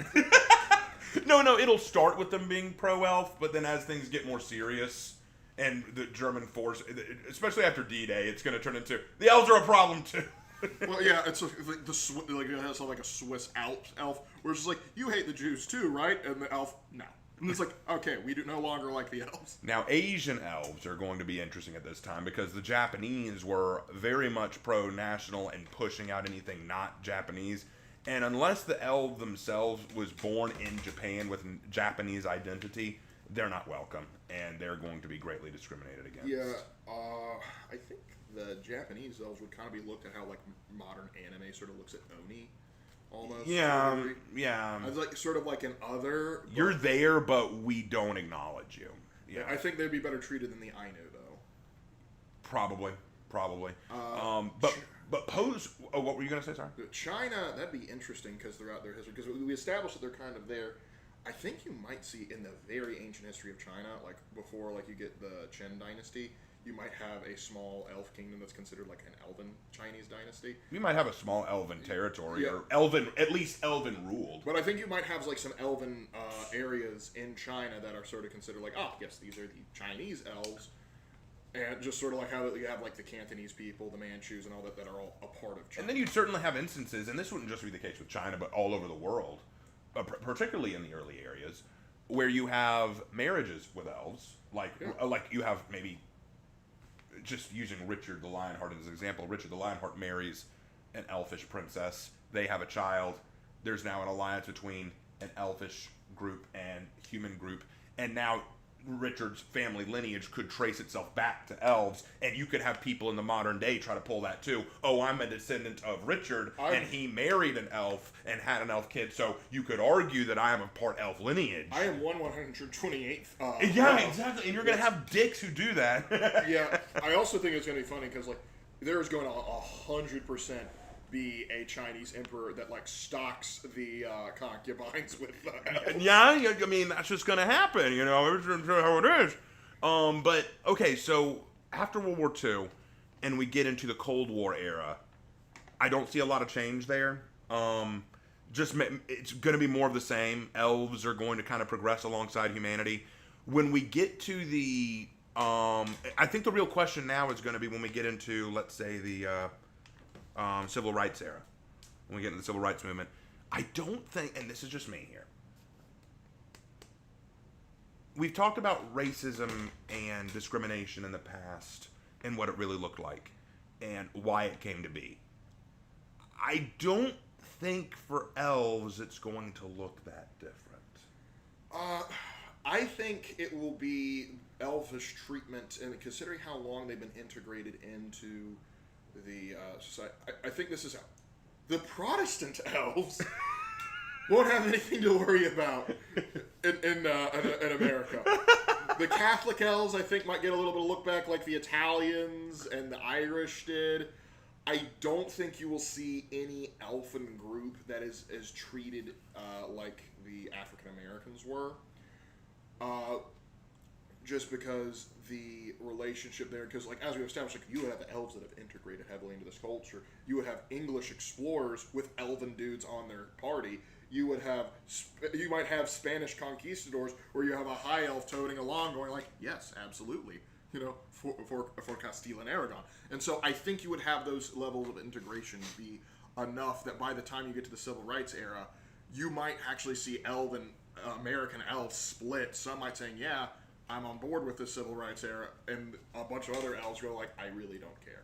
Speaker 1: No, it'll start with them being pro-elf, but then as things get more serious and the German force, especially after D-Day, it's going to turn into the elves are a problem too.
Speaker 2: Well, yeah, it's like it has like a Swiss elf, where it's just like, you hate the Jews too, right? And the elf, no. And it's like, okay, we do no longer like the elves.
Speaker 1: Now, Asian elves are going to be interesting at this time because the Japanese were very much pro-national and pushing out anything not Japanese. And unless the elf themselves was born in Japan with Japanese identity, they're not welcome, and they're going to be greatly discriminated against.
Speaker 2: Yeah, I think the Japanese elves would kind of be looked at how like modern anime sort of looks at Oni, almost.
Speaker 1: Yeah.
Speaker 2: It's like sort of like an other.
Speaker 1: You're there, but we don't acknowledge you. Yeah,
Speaker 2: I think they'd be better treated than the Ainu, though.
Speaker 1: Probably. But pose. Oh, what were you gonna say? Sorry.
Speaker 2: China. That'd be interesting because throughout their history, because we established that they're kind of there. I think you might see in the very ancient history of China, like before, like you get the Qin dynasty, you might have a small elf kingdom that's considered like an elven Chinese dynasty.
Speaker 1: You might have a small elven territory,
Speaker 2: yeah.
Speaker 1: Or elven, at least elven ruled.
Speaker 2: But I think you might have like some elven areas in China that are sort of considered like, yes, these are the Chinese elves, and just sort of like how you have like the Cantonese people, the Manchus, and all that are all a part of China.
Speaker 1: And then you'd certainly have instances, and this wouldn't just be the case with China, but all over the world, particularly in the early areas, where you have marriages with elves, like you have maybe. Just using Richard the Lionheart as an example, Richard the Lionheart marries an elfish princess. They have a child. There's now an alliance between an elfish group and human group. And now Richard's family lineage could trace itself back to elves. And you could have people in the modern day try to pull that too. Oh, I'm a descendant of Richard, and he married an elf and had an elf kid. So you could argue that I am a part elf lineage.
Speaker 2: I am 128th.
Speaker 1: Yeah, exactly. And you're going to have dicks who do that.
Speaker 2: Yeah. I also think it's going to be funny because like there's going to 100% be a Chinese emperor that like stocks the concubines with elves.
Speaker 1: Yeah, I mean that's just gonna happen, you know. It's how it is. But okay, so after World War II, and we get into the Cold War era, I don't see a lot of change there. it's going to be more of the same. Elves are going to kind of progress alongside humanity. When we get to the, I think the real question now is going to be when we get into, let's say, the civil rights era. When we get into the civil rights movement, I don't think, and this is just me here, we've talked about racism and discrimination in the past and what it really looked like and why it came to be. I don't think for elves it's going to look that different.
Speaker 2: I think it will be elvish treatment, and considering how long they've been integrated into the society, I think this is how the Protestant elves won't have anything to worry about in America. The Catholic elves, I think, might get a little bit of look back like the Italians and the Irish did. I don't think you will see any elfin group that is treated like the African Americans were. Just because the relationship there, because like as we established, like you would have elves that have integrated heavily into this culture. You would have English explorers with elven dudes on their party. You might have Spanish conquistadors where you have a high elf toting along, going like, yes, absolutely, for Castile and Aragon. And so I think you would have those levels of integration be enough that by the time you get to the civil rights era, you might actually see Elven American elves split. Some might say, yeah, I'm on board with the civil rights era, and a bunch of other elves go like, I really don't care.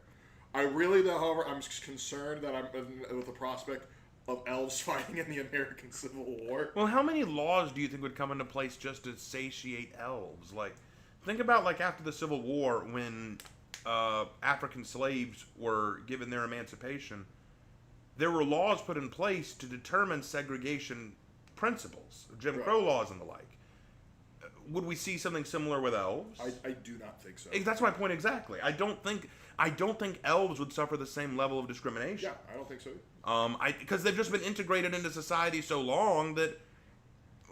Speaker 2: However, I'm concerned that I'm with the prospect of elves fighting in the American Civil War.
Speaker 1: Well, how many laws do you think would come into place just to satiate elves? Like, think about like after the Civil War when African slaves were given their emancipation, there were laws put in place to determine segregation principles, Jim Crow laws and the like. Would we see something similar with elves?
Speaker 2: I do not think so.
Speaker 1: That's my point exactly. I don't think elves would suffer the same level of discrimination.
Speaker 2: Yeah, I don't think so.
Speaker 1: Because they've just been integrated into society so long that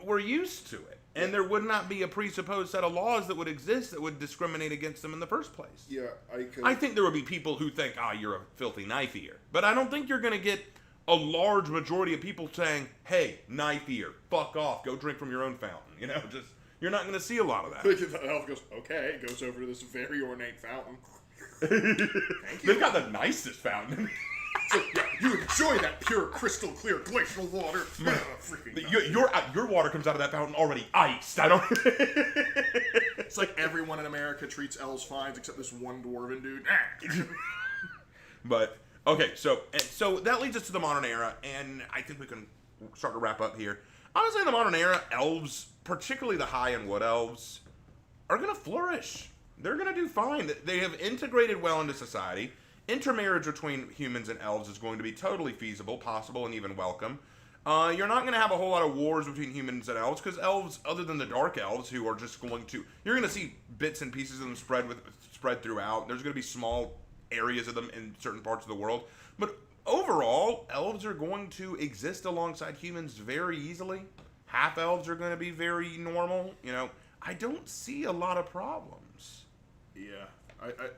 Speaker 1: we're used to it. And there would not be a presupposed set of laws that would exist that would discriminate against them in the first place.
Speaker 2: Yeah,
Speaker 1: I think there would be people who think, you're a filthy knife eater. But I don't think you're going to get a large majority of people saying, hey, knife eater, fuck off, go drink from your own fountain. You're not going to see a lot of that.
Speaker 2: The elf goes, okay, goes over to this very ornate fountain.
Speaker 1: Thank you. They've got the nicest fountain.
Speaker 2: So, yeah, you enjoy that pure, crystal clear glacial water.
Speaker 1: Your water comes out of that fountain already iced. I don't.
Speaker 2: It's like everyone in America treats elves fine except this one dwarven dude.
Speaker 1: But okay, so that leads us to the modern era, and I think we can start to wrap up here. Honestly, in the modern era, elves, particularly the high and wood elves, are going to flourish. They're going to do fine. They have integrated well into society. Intermarriage between humans and elves is going to be totally feasible, possible, and even welcome. You're not going to have a whole lot of wars between humans and elves, because elves, other than the dark elves, who are just going to... You're going to see bits and pieces of them spread throughout. There's going to be small areas of them in certain parts of the world. But overall, elves are going to exist alongside humans very easily. Half elves are going to be very normal. I don't see a lot of problems.
Speaker 2: Yeah.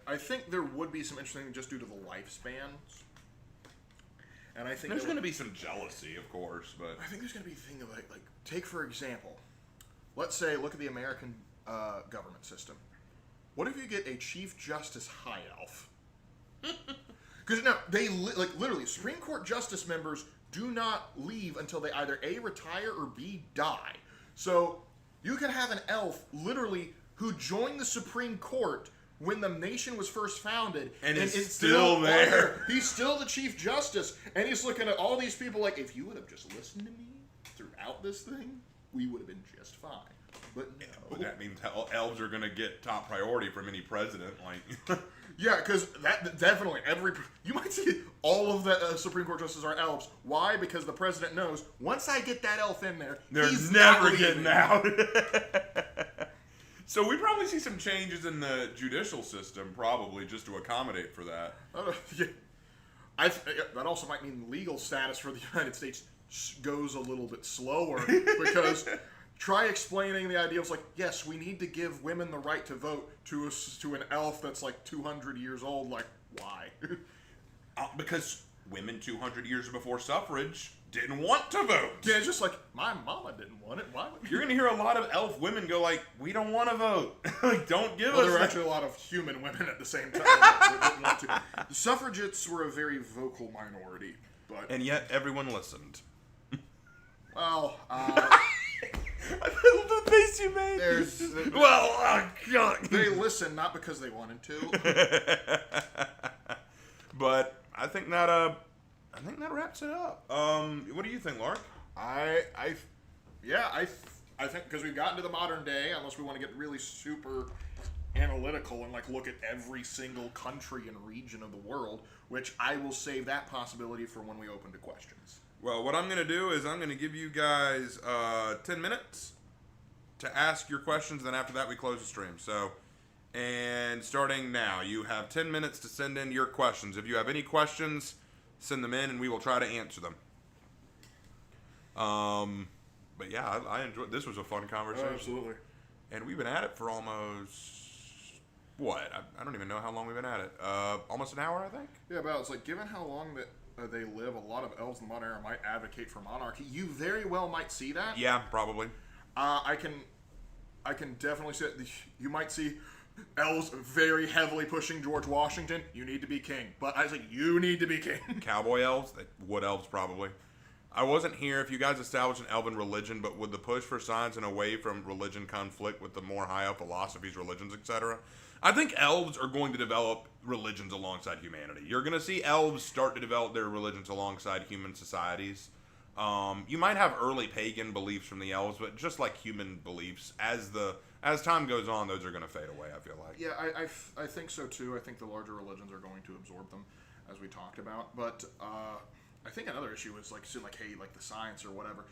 Speaker 2: I think there would be some interesting just due to the lifespans. And I think
Speaker 1: there's going to be some jealousy, of course, but
Speaker 2: I think there's going to be a thing of like take for example, let's say look at the American government system. What if you get a Chief Justice High Elf? Because now they literally Supreme Court justice members do not leave until they either A, retire or B, die. So you can have an elf literally who joined the Supreme Court when the nation was first founded,
Speaker 1: and it's still there.
Speaker 2: He's still the Chief Justice, and he's looking at all these people like, if you would have just listened to me throughout this thing, we would have been just fine. But no.
Speaker 1: But that means elves are going to get top priority from any president.
Speaker 2: Yeah, because that definitely you might see all of the Supreme Court justices are elves. Why? Because the president knows once I get that elf in there,
Speaker 1: he's never getting out. So we probably see some changes in the judicial system, probably just to accommodate for that.
Speaker 2: Yeah. That also might mean legal status for the United States goes a little bit slower because try explaining the idea of like, yes, we need to give women the right to vote to an elf that's like 200 years old. Like, why?
Speaker 1: Because women 200 years before suffrage didn't want to vote.
Speaker 2: Yeah, it's just like, my mama didn't want it. Why would
Speaker 1: You're going to hear a lot of elf women go like, we don't want to vote. Like, don't give
Speaker 2: Well,
Speaker 1: us
Speaker 2: there were
Speaker 1: that.
Speaker 2: actually a lot of human women at the same time that didn't want to. The suffragettes were a very vocal minority, but...
Speaker 1: And yet, everyone listened.
Speaker 2: Well,
Speaker 1: The face you made.
Speaker 2: They listened not because they wanted to.
Speaker 1: But I think that wraps it up. What do you think, Lark?
Speaker 2: I think because we've gotten to the modern day, unless we want to get really super analytical and like look at every single country and region of the world, which I will save that possibility for when we open to questions.
Speaker 1: Well, what I'm going to do is I'm going to give you guys 10 minutes to ask your questions. Then after that, we close the stream. So, and starting now, you have 10 minutes to send in your questions. If you have any questions, send them in, and we will try to answer them. But yeah, I enjoyed. This was a fun conversation.
Speaker 2: Oh, absolutely.
Speaker 1: And we've been at it for almost what? I don't even know how long we've been at it. Almost an hour, I think.
Speaker 2: Yeah, but it's like given how long that they live, a lot of elves in the modern era might advocate for monarchy. You very well might see that.
Speaker 1: Yeah, probably.
Speaker 2: I can definitely see it. You might see elves very heavily pushing George Washington. You need to be king. But I was like, you need to be king.
Speaker 1: Cowboy elves, wood elves, probably. I wasn't here if you guys established an elven religion, but would the push for science and away from religion conflict with the more high up philosophies, religions, etc.? I think elves are going to develop religions alongside humanity. You're going to see elves start to develop their religions alongside human societies. You might have early pagan beliefs from the elves, but just like human beliefs, as time goes on, those are going to fade away, I feel like.
Speaker 2: Yeah, I think so too. I think the larger religions are going to absorb them, as we talked about. But I think another issue is like the science or whatever.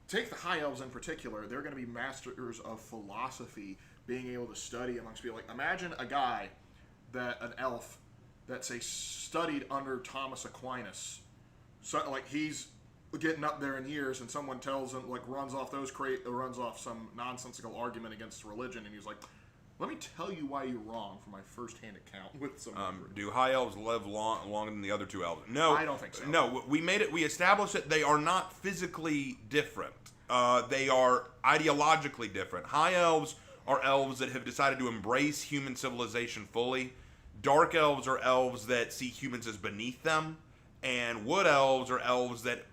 Speaker 2: Take the high elves in particular; they're going to be masters of philosophy, being able to study amongst people. Like imagine an elf that say studied under Thomas Aquinas, so like he's getting up there in years, and someone tells him runs off some nonsensical argument against religion, and he's like, let me tell you why you're wrong from my first-hand account with some.
Speaker 1: Do high elves live longer than the other two elves? No,
Speaker 2: I don't think so.
Speaker 1: No, we established that they are not physically different. They are ideologically different. High elves are elves that have decided to embrace human civilization fully. Dark elves are elves that see humans as beneath them, and wood elves are elves that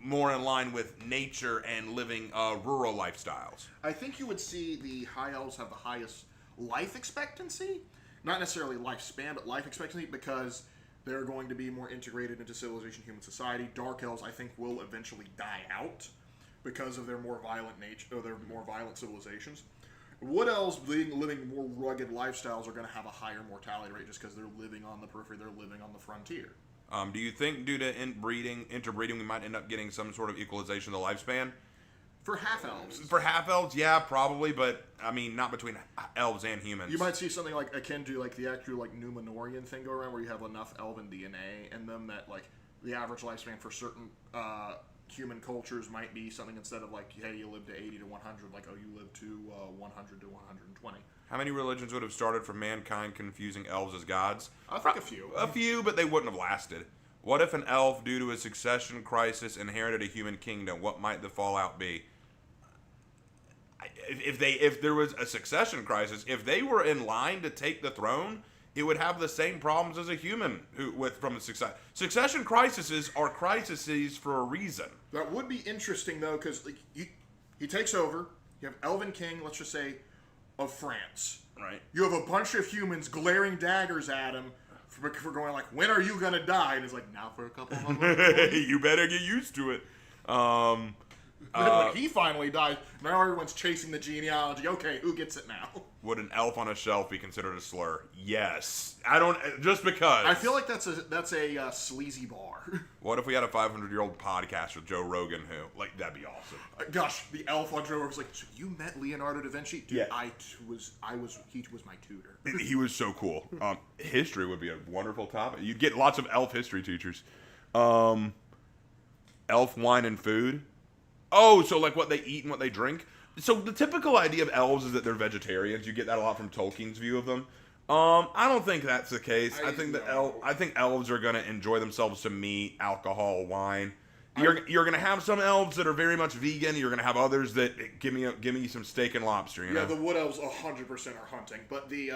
Speaker 1: more in line with nature and living rural lifestyles.
Speaker 2: I think you would see the high elves have the highest life expectancy, not necessarily lifespan, but life expectancy, because they're going to be more integrated into civilization, human society. Dark elves, I think, will eventually die out because of their more violent nature, or their more violent civilizations. Wood elves living more rugged lifestyles are going to have a higher mortality rate just because they're living on the periphery, they're living on the frontier.
Speaker 1: Do you think due to interbreeding, we might end up getting some sort of equalization of the lifespan?
Speaker 2: For half elves.
Speaker 1: For half elves, yeah, probably, but I mean, not between elves and humans.
Speaker 2: You might see something like akin to the actual Numenorian thing go around, where you have enough elven DNA in them that the average lifespan for certain human cultures might be something, instead of hey, you live to 80 to 100, you live to 100 to 120.
Speaker 1: How many religions would have started from mankind confusing elves as gods?
Speaker 2: I think a few.
Speaker 1: A few, but they wouldn't have lasted. What if an elf, due to a succession crisis, inherited a human kingdom? What might the fallout be? If there was a succession crisis, if they were in line to take the throne, it would have the same problems as a human from a success. Succession crises are crises for a reason.
Speaker 2: That would be interesting though, because he takes over. You have Elven King, let's just say, of France.
Speaker 1: Right.
Speaker 2: You have a bunch of humans glaring daggers at him for going when are you gonna die? And he's like, now for a couple of months.
Speaker 1: You better get used to it.
Speaker 2: When he finally dies, now everyone's chasing the genealogy. Okay, who gets it now?
Speaker 1: Would an elf on a shelf be considered a slur? Yes. I don't, just because.
Speaker 2: I feel like that's a sleazy bar.
Speaker 1: What if we had a 500-year-old podcast with Joe Rogan that'd be awesome.
Speaker 2: Gosh, the elf on Joe Rogan was like, so you met Leonardo da Vinci? Dude,
Speaker 1: yeah.
Speaker 2: he was my tutor.
Speaker 1: He was so cool. History would be a wonderful topic. You'd get lots of elf history teachers. Elf wine and food. Oh, so what they eat and what they drink. So the typical idea of elves is that they're vegetarians. You get that a lot from Tolkien's view of them. I don't think that's the case. I think elves are going to enjoy themselves some meat, alcohol, wine. You're gonna have some elves that are very much vegan. You're gonna have others that give me some steak and lobster. You know?
Speaker 2: The wood elves 100% are hunting, but the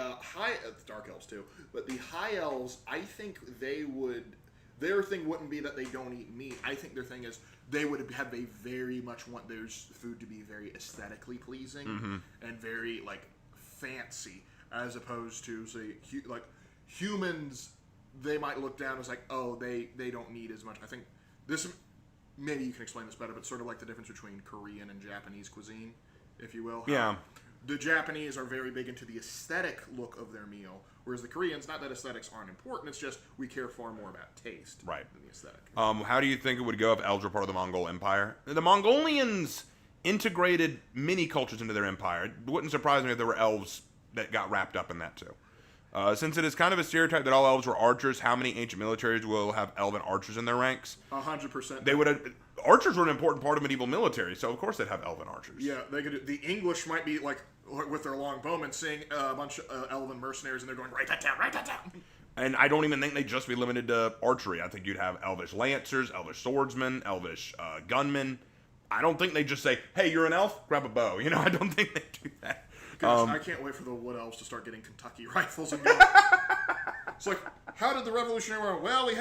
Speaker 2: dark elves too. But the high elves, I think their thing wouldn't be that they don't eat meat. I think their thing is they very much want their food to be very aesthetically pleasing and very like fancy, as opposed to say like humans. They might look down as like, oh, they don't need as much. I think this. Maybe you can explain this better, but sort of like the difference between Korean and Japanese cuisine, if you will.
Speaker 1: Yeah.
Speaker 2: The Japanese are very big into the aesthetic look of their meal, whereas the Koreans, not that aesthetics aren't important, it's just we care far more about taste than the aesthetic.
Speaker 1: How do you think it would go if elves were part of the Mongol Empire? The Mongolians integrated many cultures into their empire. It wouldn't surprise me if there were elves that got wrapped up in that too. Since it is kind of a stereotype that all elves were archers, how many ancient militaries will have elven archers in their ranks?
Speaker 2: 100%.
Speaker 1: Archers were an important part of medieval military, so of course they'd have elven archers.
Speaker 2: Yeah, they could. The English might be like with their long bowmen, seeing a bunch of elven mercenaries, and they're going, write that down, write that down.
Speaker 1: And I don't even think they'd just be limited to archery. I think you'd have elvish lancers, elvish swordsmen, elvish gunmen. I don't think they just say, hey, you're an elf, grab a bow. You know, I don't think they do that.
Speaker 2: I can't wait for the wood elves to start getting Kentucky rifles and going. It's like, how did the Revolutionary War? Well, we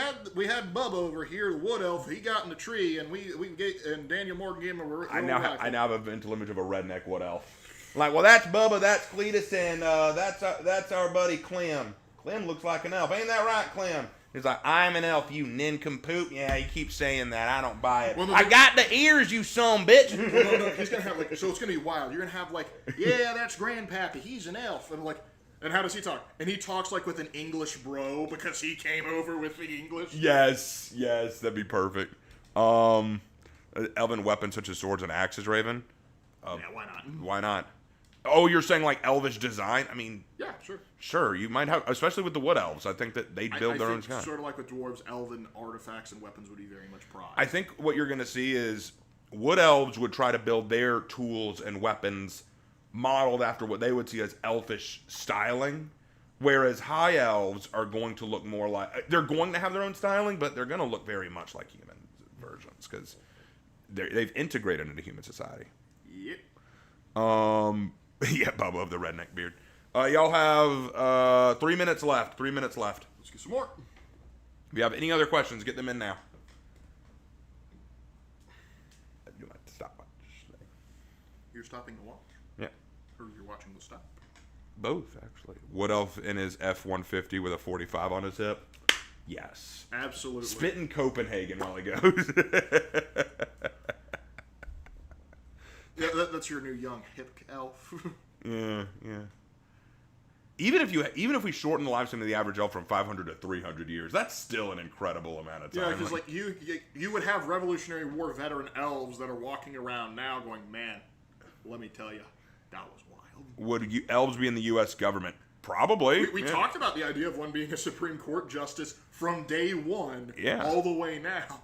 Speaker 2: had Bubba over here, the wood elf. He got in the tree, and and Daniel Morgan gave him a rifle.
Speaker 1: I now have a mental image of a redneck wood elf. Like, well, that's Bubba, that's Cletus, and that's our buddy Clem. Clem looks like an elf, ain't that right, Clem? He's like, I'm an elf, you nincompoop. Yeah, you keep saying that. I don't buy it. Well, I got the ears, you son bitch.
Speaker 2: No, he's gonna have so it's gonna be wild. You're gonna have yeah, that's Grandpappy. He's an elf, and how does he talk? And he talks like with an English bro because he came over with the English.
Speaker 1: Yes, that'd be perfect. Elven weapons such as swords and axes, Raven.
Speaker 2: Yeah, why not?
Speaker 1: Why not? Oh, you're saying like elvish design? I mean,
Speaker 2: yeah, sure.
Speaker 1: Sure, you might have, especially with the wood elves. I think that they build their own kind.
Speaker 2: Sort of like with dwarves, elven artifacts and weapons would be very much prized.
Speaker 1: I think what you're going to see is wood elves would try to build their tools and weapons modeled after what they would see as elfish styling, whereas high elves are going to look more like, they're going to have their own styling, but they're going to look very much like human versions because they've integrated into human society.
Speaker 2: Yep.
Speaker 1: Yeah, Bubba of the redneck beard. Y'all have 3 minutes left. 3 minutes left.
Speaker 2: Let's get some more.
Speaker 1: If you have any other questions, get them in now. You might stop.
Speaker 2: You're stopping to watch?
Speaker 1: Yeah.
Speaker 2: Or you're watching the stop?
Speaker 1: Both, actually. Wood elf in his F-150 with a 45 on his hip. Yes.
Speaker 2: Absolutely.
Speaker 1: Spit in Copenhagen while he goes.
Speaker 2: Yeah, that's your new young hip elf.
Speaker 1: Yeah. Even if we shorten the lifespan of the average elf from 500 to 300 years, that's still an incredible amount of time.
Speaker 2: Yeah, because like you would have Revolutionary War veteran elves that are walking around now going, man, let me tell you, that was wild.
Speaker 1: Would elves be in the U.S. government? Probably.
Speaker 2: We talked about the idea of one being a Supreme Court justice from day one, all the way now.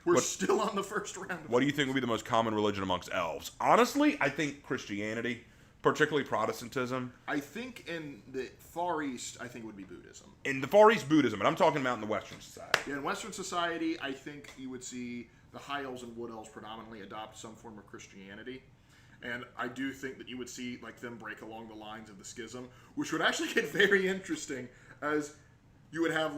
Speaker 2: We're still on the first round.
Speaker 1: What do you think would be the most common religion amongst elves? Honestly, I think Christianity. Particularly Protestantism.
Speaker 2: I think in the Far East, I think it would be Buddhism.
Speaker 1: In the Far East, Buddhism, but I'm talking about in the Western society.
Speaker 2: Yeah, in Western society, I think you would see the High Elves and Wood Elves predominantly adopt some form of Christianity. And I do think that you would see them break along the lines of the schism, which would actually get very interesting, as you would have,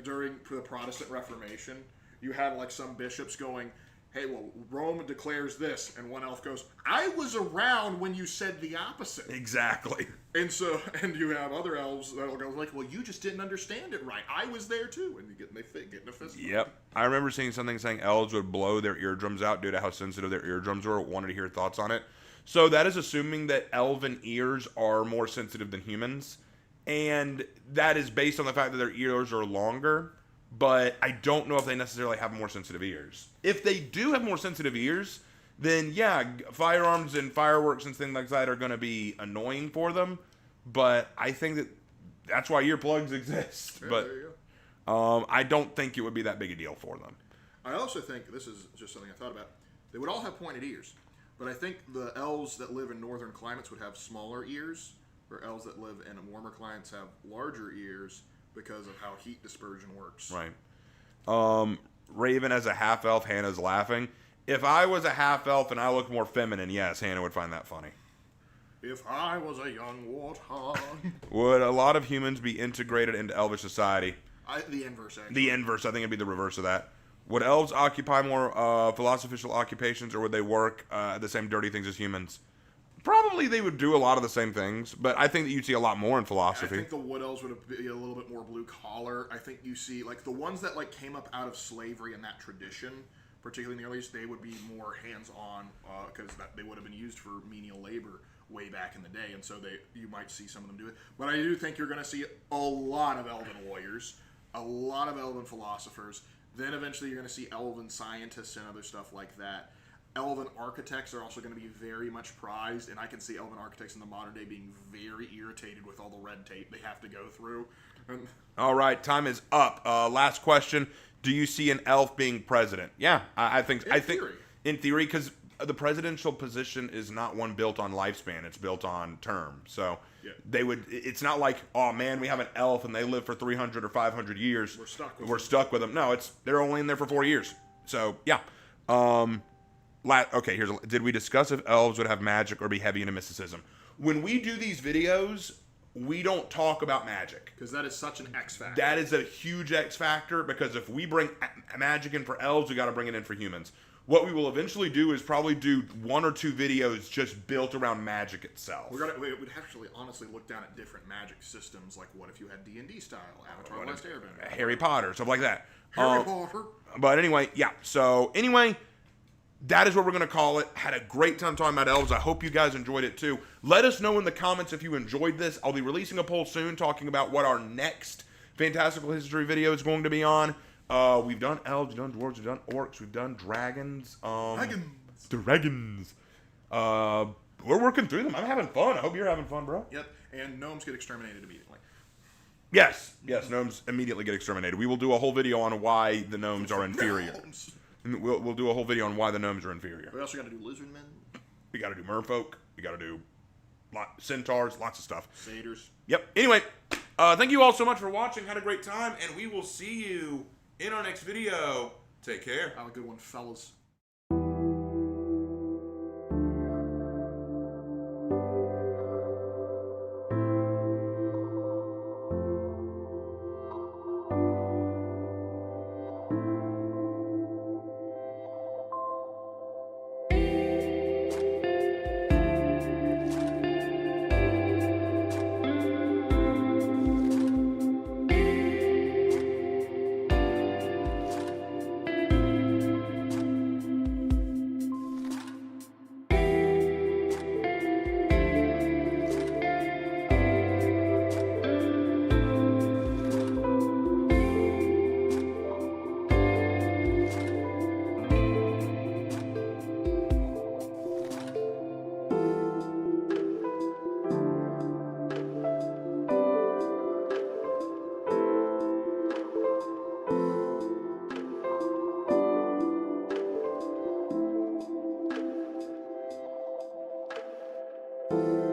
Speaker 2: during the Protestant Reformation, you had, some bishops going, hey, well, Rome declares this, and one elf goes, I was around when you said the opposite.
Speaker 1: Exactly.
Speaker 2: And you have other elves that'll go well, you just didn't understand it right. I was there too, and they get in a fist.
Speaker 1: Yep. I remember seeing something saying elves would blow their eardrums out due to how sensitive their eardrums were. Wanted to hear thoughts on it. So that is assuming that elven ears are more sensitive than humans, and that is based on the fact that their ears are longer. But I don't know if they necessarily have more sensitive ears. If they do have more sensitive ears, then yeah, firearms and fireworks and things like that are going to be annoying for them. But I think that's why earplugs exist.
Speaker 2: Yeah,
Speaker 1: but
Speaker 2: there you go.
Speaker 1: I don't think it would be that big a deal for them.
Speaker 2: I also think, this is just something I thought about, they would all have pointed ears. But I think the elves that live in northern climates would have smaller ears, where elves that live in warmer climates have larger ears, because of how heat dispersion works.
Speaker 1: Right. Raven as a half elf, Hannah's laughing. If I was a half elf and I looked more feminine, yes, Hannah would find that funny.
Speaker 2: If I was a young warthog.
Speaker 1: Would a lot of humans be integrated into elvish society?
Speaker 2: The inverse, actually.
Speaker 1: The inverse. I think it'd be the reverse of that. Would elves occupy more philosophical occupations, or would they work the same dirty things as humans? Probably they would do a lot of the same things, but I think that you'd see a lot more in philosophy.
Speaker 2: I think the wood elves would be a little bit more blue collar. I think you see, like, the ones that, like, came up out of slavery and that tradition, particularly in the earliest, they would be more hands-on, because they would have been used for menial labor way back in the day, and so you might see some of them do it. But I do think you're going to see a lot of elven warriors, a lot of elven philosophers. Then eventually you're going to see elven scientists and other stuff like that. Elven architects are also going to be very much prized, and I can see elven architects in the modern day being very irritated with all the red tape they have to go through.
Speaker 1: All right, time is up. Last question: do you see an elf being president? Yeah, I think. In theory, because the presidential position is not one built on lifespan; it's built on term. So they would. It's not like, oh man, we have an elf and they live for 300 or 500 years. We're stuck with them. No, they're only in there for 4 years. So yeah. Okay, did we discuss if elves would have magic or be heavy into mysticism? When we do these videos, we don't talk about magic.
Speaker 2: Because that is such an X factor.
Speaker 1: That is a huge X factor, because if we bring magic in for elves, we got to bring it in for humans. What we will eventually do is probably do 1 or 2 videos just built around magic itself.
Speaker 2: We'd actually honestly look down at different magic systems, like what if you had D&D style, Avatar: Last Airbender,
Speaker 1: Harry Potter, stuff like that.
Speaker 2: Harry Potter.
Speaker 1: But anyway, yeah. So anyway, that is what we're going to call it. Had a great time talking about elves. I hope you guys enjoyed it too. Let us know in the comments if you enjoyed this. I'll be releasing a poll soon talking about what our next Fantastical History video is going to be on. We've done elves, we've done dwarves, we've done orcs, we've done dragons. Dragons. We're working through them. I'm having fun. I hope you're having fun, bro.
Speaker 2: Yep. And gnomes get exterminated immediately.
Speaker 1: Yes, gnomes immediately get exterminated. We will do a whole video on why the gnomes are inferior. We'll do a whole video on why the gnomes are inferior.
Speaker 2: We also got to do lizard men.
Speaker 1: We got to do merfolk. We got to do centaurs, lots of stuff.
Speaker 2: Satyrs.
Speaker 1: Yep. Anyway, thank you all so much for watching. Had a great time, and we will see you in our next video. Take care.
Speaker 2: Have a good one, fellas. you